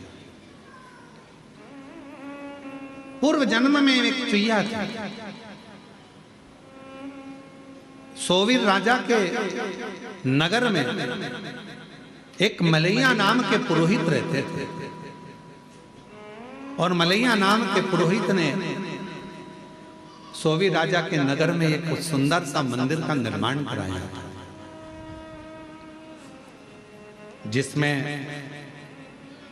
पूर्व जन्म में एक चुईया थी। सोवीर राजा के नगर में एक मलैया नाम के पुरोहित रहते थे और मलैया नाम के पुरोहित ने सोवीर राजा के नगर में एक सुंदर सा मंदिर का निर्माण कराया था, जिसमें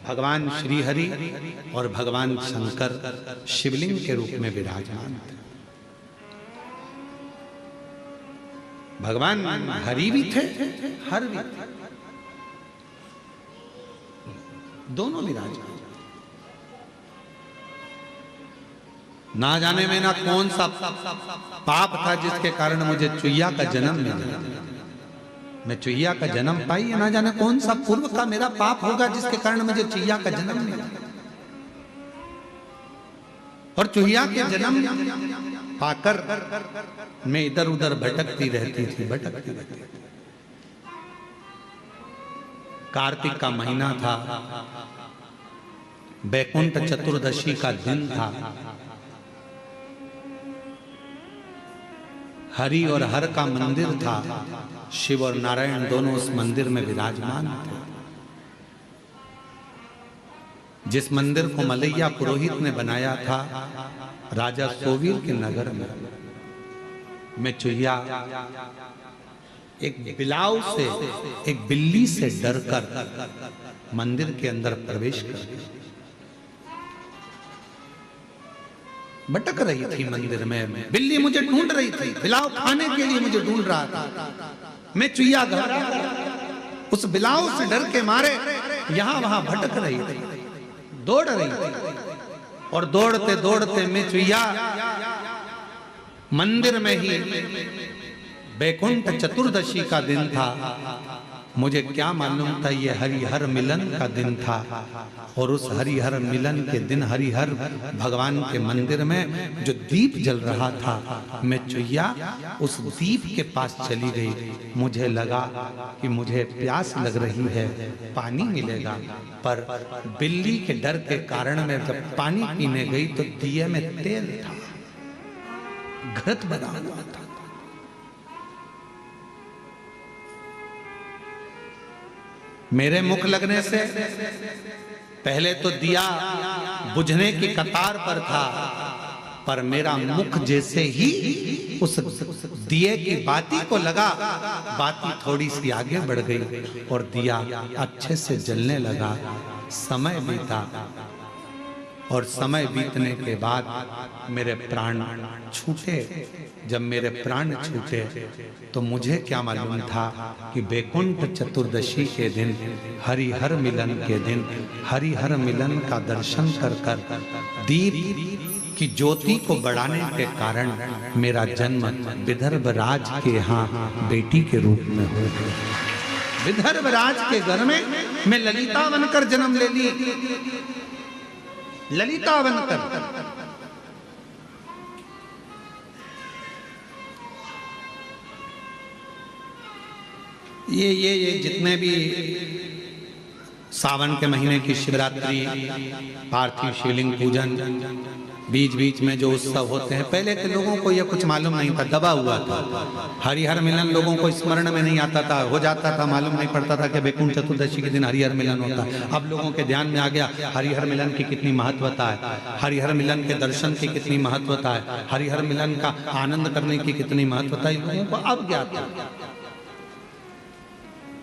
भगवान श्री हरि और भगवान शंकर शिवलिंग के रूप में विराजमान थे। भगवान हरि भी थे, हर भी थे, दोनों विराजमान। ना जाने में ना कौन सा पाप था जिसके कारण मुझे चुईया का जन्म मिला। मैं चुईया का जन्म पाई, ना जाने कौन सा पूर्व का मेरा पाप होगा जिसके कारण मुझे चुईया का जन्म मिला। और चुईया के जन्म पाकर मैं इधर उधर भटकती रहती थी, भटकती रहती थी। कार्तिक का महीना था, बैकुंठ चतुर्दशी का दिन था। हरि और हर का मंदिर था। शिव और नारायण दोनों उस मंदिर में विराजमान थे। जिस मंदिर को मलैया पुरोहित ने बनाया था राजा सोवीर के नगर में, मैं चुईया एक बिलाव से, एक बिल्ली से डरकर मंदिर के अंदर प्रवेश कर गई। भटक रही थी मंदिर में, बिल्ली मुझे ढूंढ रही थी, बिलाव खाने के लिए मुझे ढूंढ रहा था। मैं चुईया उस बिलाव से डर के मारे यहां वहां भटक रही थी, दौड़ रही थी। और दौड़ते दौड़ते मैं चुईया मंदिर में ही, बैकुंठ चतुर्दशी का दिन था, मुझे क्या मालूम था ये हरिहर मिलन का दिन था। और उस हरिहर मिलन के दिन हरिहर भगवान के मंदिर में जो दीप जल रहा था, मैं चुईया उस दीप के पास चली गई। मुझे लगा कि मुझे प्यास लग रही है, पानी मिलेगा, पर बिल्ली के डर के कारण मैं जब पानी पीने गई तो दिए में तेल था, घृत बना हुआ था। मेरे मुख लगने से पहले तो दिया बुझने की कतार पर था, पर मेरा मुख जैसे ही उस दिए की बाती को लगा, बाती थोड़ी सी आगे बढ़ गई और दिया अच्छे से जलने लगा। समय बीता और समय बीतने के बाद मेरे प्राण छूटे। जब मेरे प्राण छूटे तो मुझे क्या मालूम था कि बैकुंठ चतुर्दशी के दिन, हरिहर मिलन के दिन, हरिहर मिलन का दर्शन कर कर दीप की ज्योति को बढ़ाने के कारण मेरा जन्म विदर्भ राज के यहाँ बेटी के रूप में हो गया। विदर्भ राज के घर में मैं ललिता बनकर जन्म ले ली, ललिता बनकर। ये जितने भी सावन के महीने की शिवरात्रि, पार्थिव शिवलिंग पूजन, बीच बीच में जो उत्सव होते हैं, पहले के लोगों को यह कुछ मालूम नहीं था, दबा हुआ था। हरिहर मिलन लोगों को स्मरण में नहीं आता था, हो जाता था, मालूम नहीं पड़ता था कि वैकुंठ चतुर्दशी के दिन हरिहर मिलन होता है। अब लोगों के ध्यान में आ गया हरिहर मिलन की कितनी महत्वता है, हरिहर मिलन के दर्शन की कितनी महत्वता है, हरिहर मिलन का आनंद करने की कितनी महत्वता है, लोगों को अब ज्ञात है।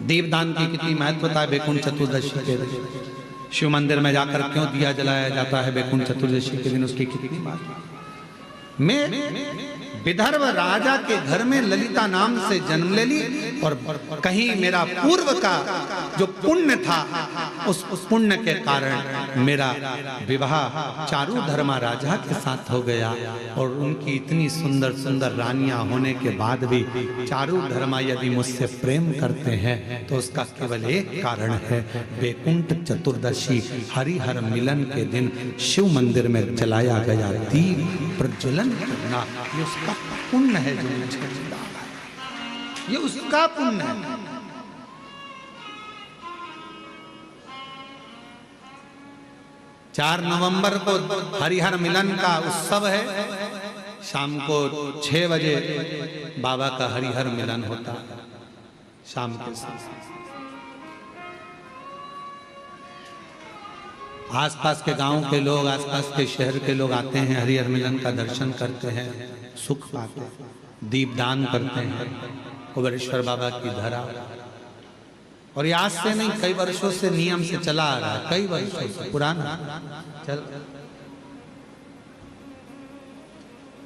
दीपदान की कितनी महत्वता है वैकुंठ चतुर्दशी के दिन। शिव मंदिर में जाकर क्यों दिया जलाया जाता है वैकुंठ चतुर्दशी के दिन, उसकी कितनी बात है। मैं विदर्भ राजा के घर में ललिता नाम से जन्म ले ली, और कहीं मेरा पूर्व का जो पुण्य था, उस पुण्य के कारण मेरा विवाह चारुधर्मा राजा के साथ हो गया। और उनकी इतनी सुंदर सुंदर रानियां होने के बाद भी चारुधर्मा यदि मुझसे प्रेम करते हैं तो उसका केवल एक कारण है, वैकुंठ चतुर्दशी हरिहर मिलन के दिन शिव मंदिर में जलाया गया दीप प्रज्वलन करना, ये उसका पुण्य है जो मुझे मिला है, ये उसका पुण्य है। 4 नवंबर को हरिहर मिलन का उत्सव है, शाम को 6 बजे बाबा का हरिहर मिलन होता है। शाम के समय आसपास के गांव के लोग, आसपास के शहर के लोग आते हैं, हरिहर मिलन का दर्शन करते हैं, सुख पाते हैं, दीपदान करते हैं कुबेरेश्वर बाबा की धरा। और ये आज से नहीं, कई वर्षों से नियम से चला आ रहा है, कई वर्षों से पुराना चल।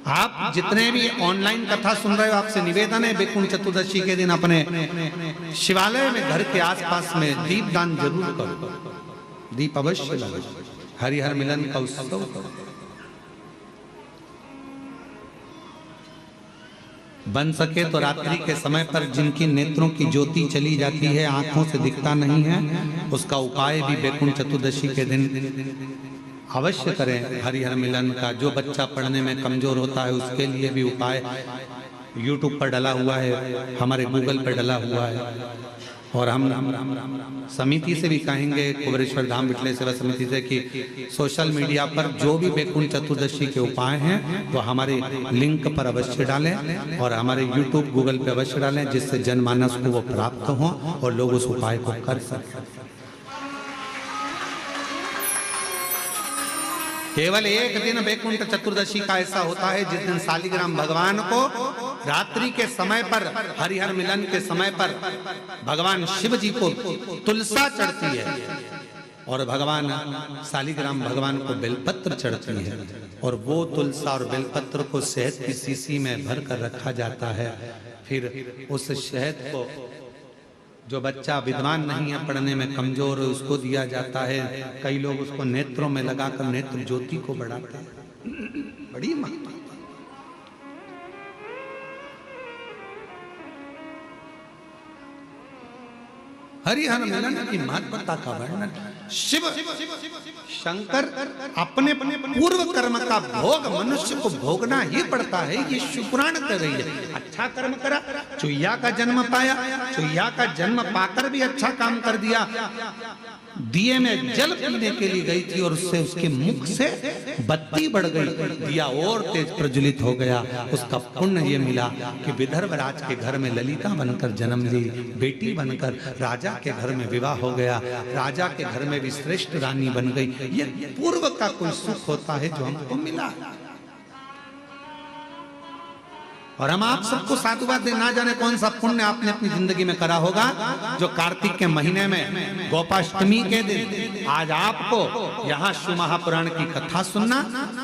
आप जितने भी ऑनलाइन कथा सुन रहे हो, आपसे निवेदन है वैकुंठ चतुर्दशी के दिन अपने शिवालय में, घर के आसपास में दीपदान जरूर करो, दीप अवश्य लगाओ, हरिहर मिलन का उत्सव करो। बन सके तो रात्रि के समय पर जिनकी नेत्रों की ज्योति चली जाती है, आंखों से दिखता नहीं है, उसका उपाय भी वैकुंठ चतुर्दशी के दिन अवश्य करें हरिहर मिलन का। जो बच्चा पढ़ने में कमजोर होता है उसके लिए भी उपाय YouTube पर डला हुआ है, हमारे गूगल पर डला हुआ है। और हम समिति से भी कहेंगे, कुबेरेश्वर धाम विठले सेवा समिति से, कि सोशल मीडिया पर जो भी वैकुंठ चतुर्दशी के उपाय हैं वो हमारे लिंक पर अवश्य डालें और हमारे YouTube गूगल पे अवश्य डालें, जिससे जनमानस को वो प्राप्त हो और लोग उस उपाय को कर सकें। केवल एक दिन वैकुंठ चतुर्दशी का ऐसा होता है जिस दिन शालिग्राम भगवान को रात्रि के समय पर, हरिहर मिलन के समय पर भगवान शिव जी को तुलसा चढ़ती है और भगवान शालिग्राम भगवान को बेलपत्र चढ़ती है, और वो तुलसा और बेलपत्र को शहद की शीशी में भर कर रखा जाता है। फिर उस शहद को जो बच्चा विद्वान नहीं है, पढ़ने में कमजोर, उसको दिया जाता है। कई लोग उसको नेत्रों में लगाकर नेत्र ज्योति को बढ़ाते हैं। बड़ी महत्व। हरिहर मिलन की महत्वता का वर्णन शिव शंकर अपने पूर्व कर्म का भोग मनुष्य को भोगना ही पड़ता है। ये शिव पुराण कर रही है। अच्छा कर्म करा, चुईया का जन्म पाया, चुईया का जन्म पाकर भी अच्छा काम कर दिया। दिए में जल पीने के लिए गई थी और उससे उसके मुख से बत्ती बढ़ गई, दिया और तेज प्रज्वलित हो गया। उसका पुण्य ये मिला कि विदर्भ राज के घर में ललिता बनकर जन्म ली, बेटी बनकर राजा के घर में विवाह हो गया, राजा के घर में भी श्रेष्ठ रानी बन गई। ये पूर्व का कोई सुख होता है जो हमको मिला। और हम आप सबको साधुवाद दे, ना जाने कौन सा पुण्य आपने अपनी जिंदगी में करा होगा जो कार्तिक के महीने में गोपाष्टमी के दिन आज आपको यहाँ शिव महापुराण की कथा सुनना,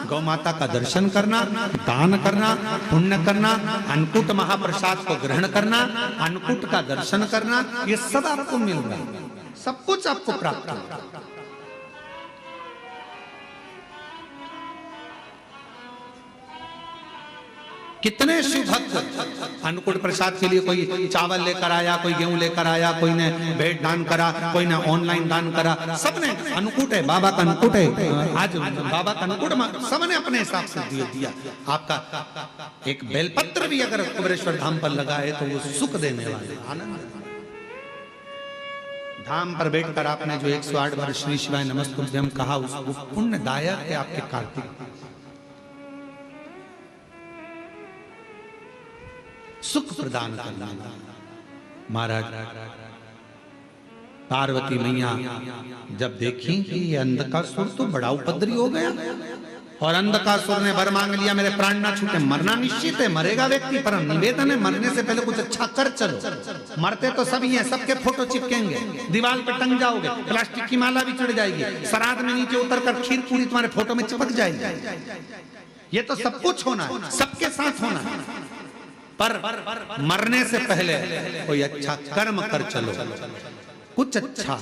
गौ माता का दर्शन करना, दान करना, पुण्य करना, अन्नकूट महाप्रसाद को ग्रहण करना, अन्नकूट का दर्शन करना, ये सब आपको मिल रहा है, सब कुछ आपको प्राप्त होगा। कितने शिव भक्त अन्नकूट प्रसाद के लिए कोई चावल लेकर आया, कोई गेहूं लेकर आया, कोई ने भेंट दान करा, कोई ने ऑनलाइन दान करा, सबने अन्नकूट है, बाबा का अन्नकूट है, आज बाबा का अन्नकूट, सबने अपने हिसाब से दिया। आपका एक बेलपत्र भी अगर कुबेरेश्वर धाम पर लगा है तो वो सुख देने वाले, आनंद। धाम पर बैठकर आपने जो 108 बार श्री शिवाय नमस्तुभ्यम कहा, उसको पुण्यदायक है आपके कार्तिक। सुख प्रदान करना। महाराज पार्वती मैया जब देखी कि ये अंधकासुर तो बड़ा उपद्रवी हो गया, और अंधकासुर ने वर मांग लिया, मेरे प्राण ना छूटे, मरना निश्चित है, मरेगा व्यक्ति, पर निवेदन है मरने से पहले कुछ अच्छा कर चलो। मरते तो सभी हैं, सबके फोटो चिपकेंगे, दीवार पे टंग जाओगे, प्लास्टिक की माला भी चढ़ जाएगी, श्राद्ध में नीचे उतरकर खीर पूरी तुम्हारे फोटो में चिपक जाएगी। ये तो सब कुछ होना है, सबके साथ होना है, पर मरने से पहले कोई अच्छा कर्म कर चलो, कुछ अच्छा।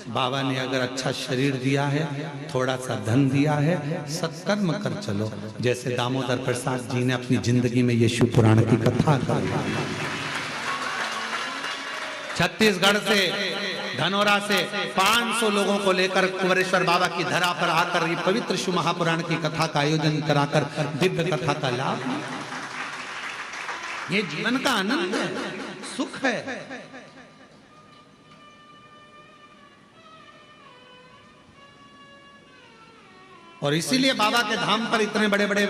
बाबा ने अगर अच्छा शरीर दिया है, थोड़ा सा धन दिया है, सत्कर्म कर चलो। जैसे दामोदर प्रसाद जी ने अपनी जिंदगी में ये शिव पुराण की कथा कर, छत्तीसगढ़ से धनौरा से 500 लोगों को लेकर कुंवरेश्वर बाबा की धरा पर आकर ये पवित्र शिव महापुराण की कथा का आयोजन कराकर दिव्य कथा का लाभ। ये जीवन का आनंद है, सुख है। और इसीलिए बाबा के धाम पर इतने बड़े बड़े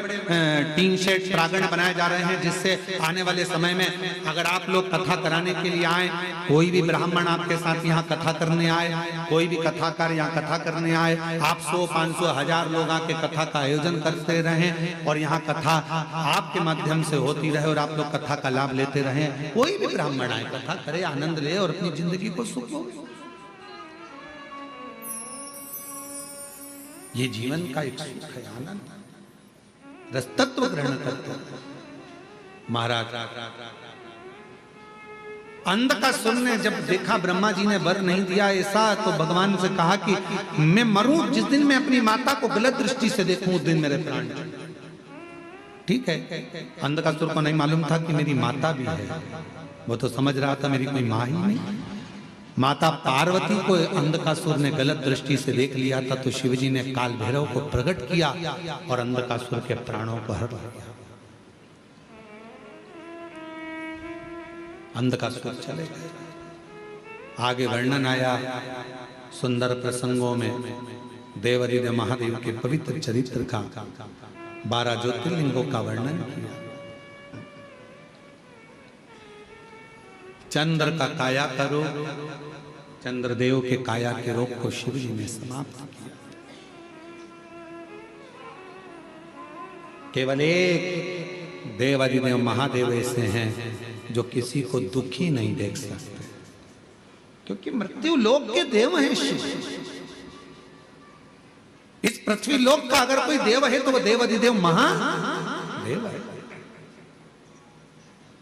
टीन शेड प्रांगण बनाए जा रहे हैं, जिससे आने वाले समय में अगर आप लोग कथा कराने के लिए आए, कोई भी ब्राह्मण आपके साथ यहाँ कथा करने आए, कोई भी कथाकार यहाँ कथा करने आए, आप 100, 500, 1000 लोग आके कथा का आयोजन करते रहें और यहाँ कथा आपके माध्यम से होती रहे और आप लोग कथा का लाभ लेते रहें। कोई भी ब्राह्मण आए, कथा करे, आनंद ले और अपनी जिंदगी को सुख हो। ये जीवन का एक सुख है, आनंद। रसतत्व ग्रहण करते महाराज। अंधकासुर ने जब देखा ब्रह्मा जी ने वर नहीं दिया ऐसा, तो भगवान से कहा कि मैं मरूं, जिस दिन मैं अपनी माता को गलत दृष्टि से देखूं उस दिन मेरे प्राण। ठीक है, अंधकासुर को नहीं मालूम था कि मेरी माता भी है, वो तो समझ रहा था मेरी कोई माँ ही नहीं। माता पार्वती को अंधकासुर ने गलत दृष्टि से देख लिया था, तो शिवजी ने काल भैरव को प्रकट किया और अंधकासुर के प्राणों को हर लिया। अंधकासुर चले गए। आगे वर्णन आया सुंदर प्रसंगों में देवादिदेव महादेव के पवित्र चरित्र का, 12 ज्योतिर्लिंगों का वर्णन किया। चंद्र का काया का रोग, चंद्रदेव के काया के रोग को शिव जी ने समाप्त किया। केवल एक देवादिदेव महादेव ऐसे हैं जो किसी को दुखी नहीं देख सकते, क्योंकि मृत्यु लोक के देव हैं शिव। इस पृथ्वी लोक का अगर कोई देव है तो वो देवादिदेव महादेव है।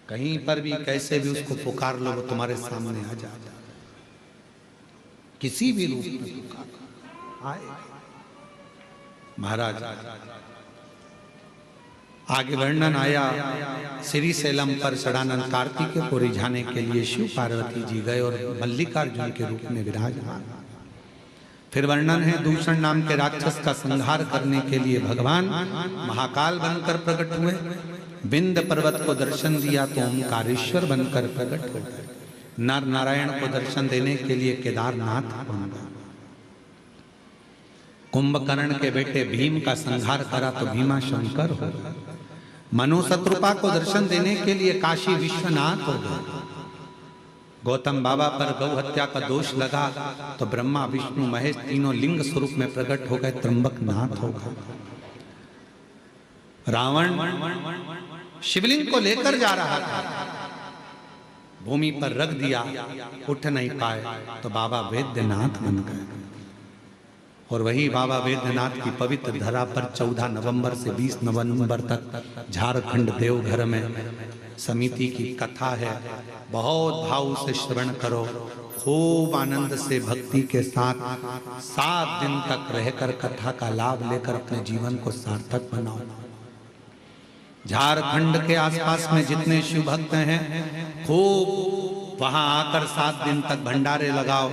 कहीं पर भी कैसे भी उसको पुकार लो, वो तुम्हारे सामने आ जाता, किसी भी रूप में पुकार आए। महाराज आगे वर्णन आया, श्री सैलम पर षडानंद कार्तिकेय को रिझाने के लिए शिव पार्वती जी गए और मल्लिकार्जुन के रूप में विराजमान। फिर वर्णन है दूषण नाम के राक्षस का संहार करने के लिए भगवान महाकाल बनकर प्रकट हुए। विंध्य पर्वत को दर्शन दिया तो ओंकारेश्वर बनकर प्रकट हो गए। नर नारायण को दर्शन देने के लिए केदारनाथ बन गए। कुंभकर्ण के बेटे भीम का संहार करा तो भीमा शंकर हो गए। मनु शत्रुपा को दर्शन देने के लिए काशी विश्वनाथ हो गए। गौतम बाबा पर गौ हत्या का दोष लगा तो ब्रह्मा विष्णु महेश तीनों लिंग स्वरूप में प्रकट हो गए, त्र्यंबकनाथ हो गए। रावण शिवलिंग को लेकर जा रहा था, भूमि पर रख दिया, उठ नहीं पाए तो बाबा वैद्यनाथ बन गए। और वही बाबा वैद्यनाथ की पवित्र धरा पर 14 नवंबर से 20 नवंबर तक झारखंड देवघर में समिति की कथा है। बहुत भाव से श्रवण करो, खूब आनंद से भक्ति के साथ 7 दिन तक रहकर कथा का लाभ लेकर अपने जीवन को सार्थक बनाओ। झारखंड के आसपास में जितने शिव भक्त हैं, खूब वहां आकर 7 दिन तक भंडारे लगाओ,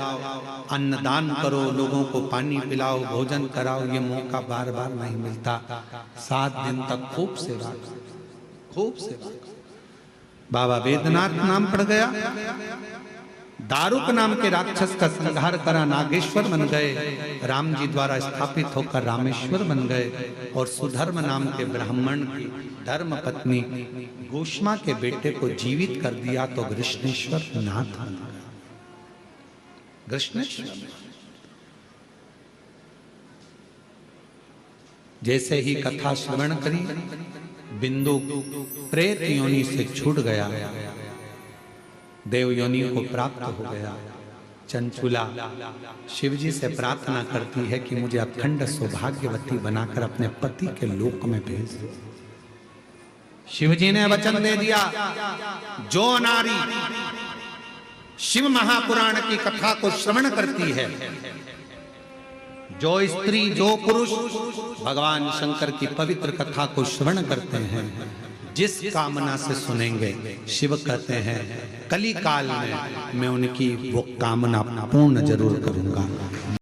अन्नदान करो, लोगों को पानी पिलाओ, भोजन कराओ। ये मौका बार बार नहीं मिलता। 7 दिन तक खूब सेवा, खूब सेवा। बाबा वैद्यनाथ नाम पड़ गया। दारुक नाम के राक्षस का संहार करा, नागेश्वर बन गए। राम जी द्वारा स्थापित होकर रामेश्वर बन गए और सुधर्म नाम के ब्राह्मण की धर्म पत्नी गोष्मा के बेटे को जीवित कर दिया तो कृष्णेश्वर नाथ बन गया। कृष्णेश्वर जैसे ही कथा श्रवण करी, बिंदु प्रेत योनि से छूट गया, देव योनि को प्राप्त हो गया। चंचुला शिवजी से प्रार्थना करती है कि मुझे अखंड सौभाग्यवती बनाकर अपने पति के लोक में भेज दो। शिवजी ने वचन दे दिया, जो नारी शिव महापुराण की कथा को श्रवण करती है, जो स्त्री जो पुरुष भगवान शंकर की पवित्र कथा को श्रवण करते हैं, जिस कामना से सुनेंगे, शिव कहते हैं कली काल में मैं उनकी वो कामना पूर्ण जरूर करूंगा।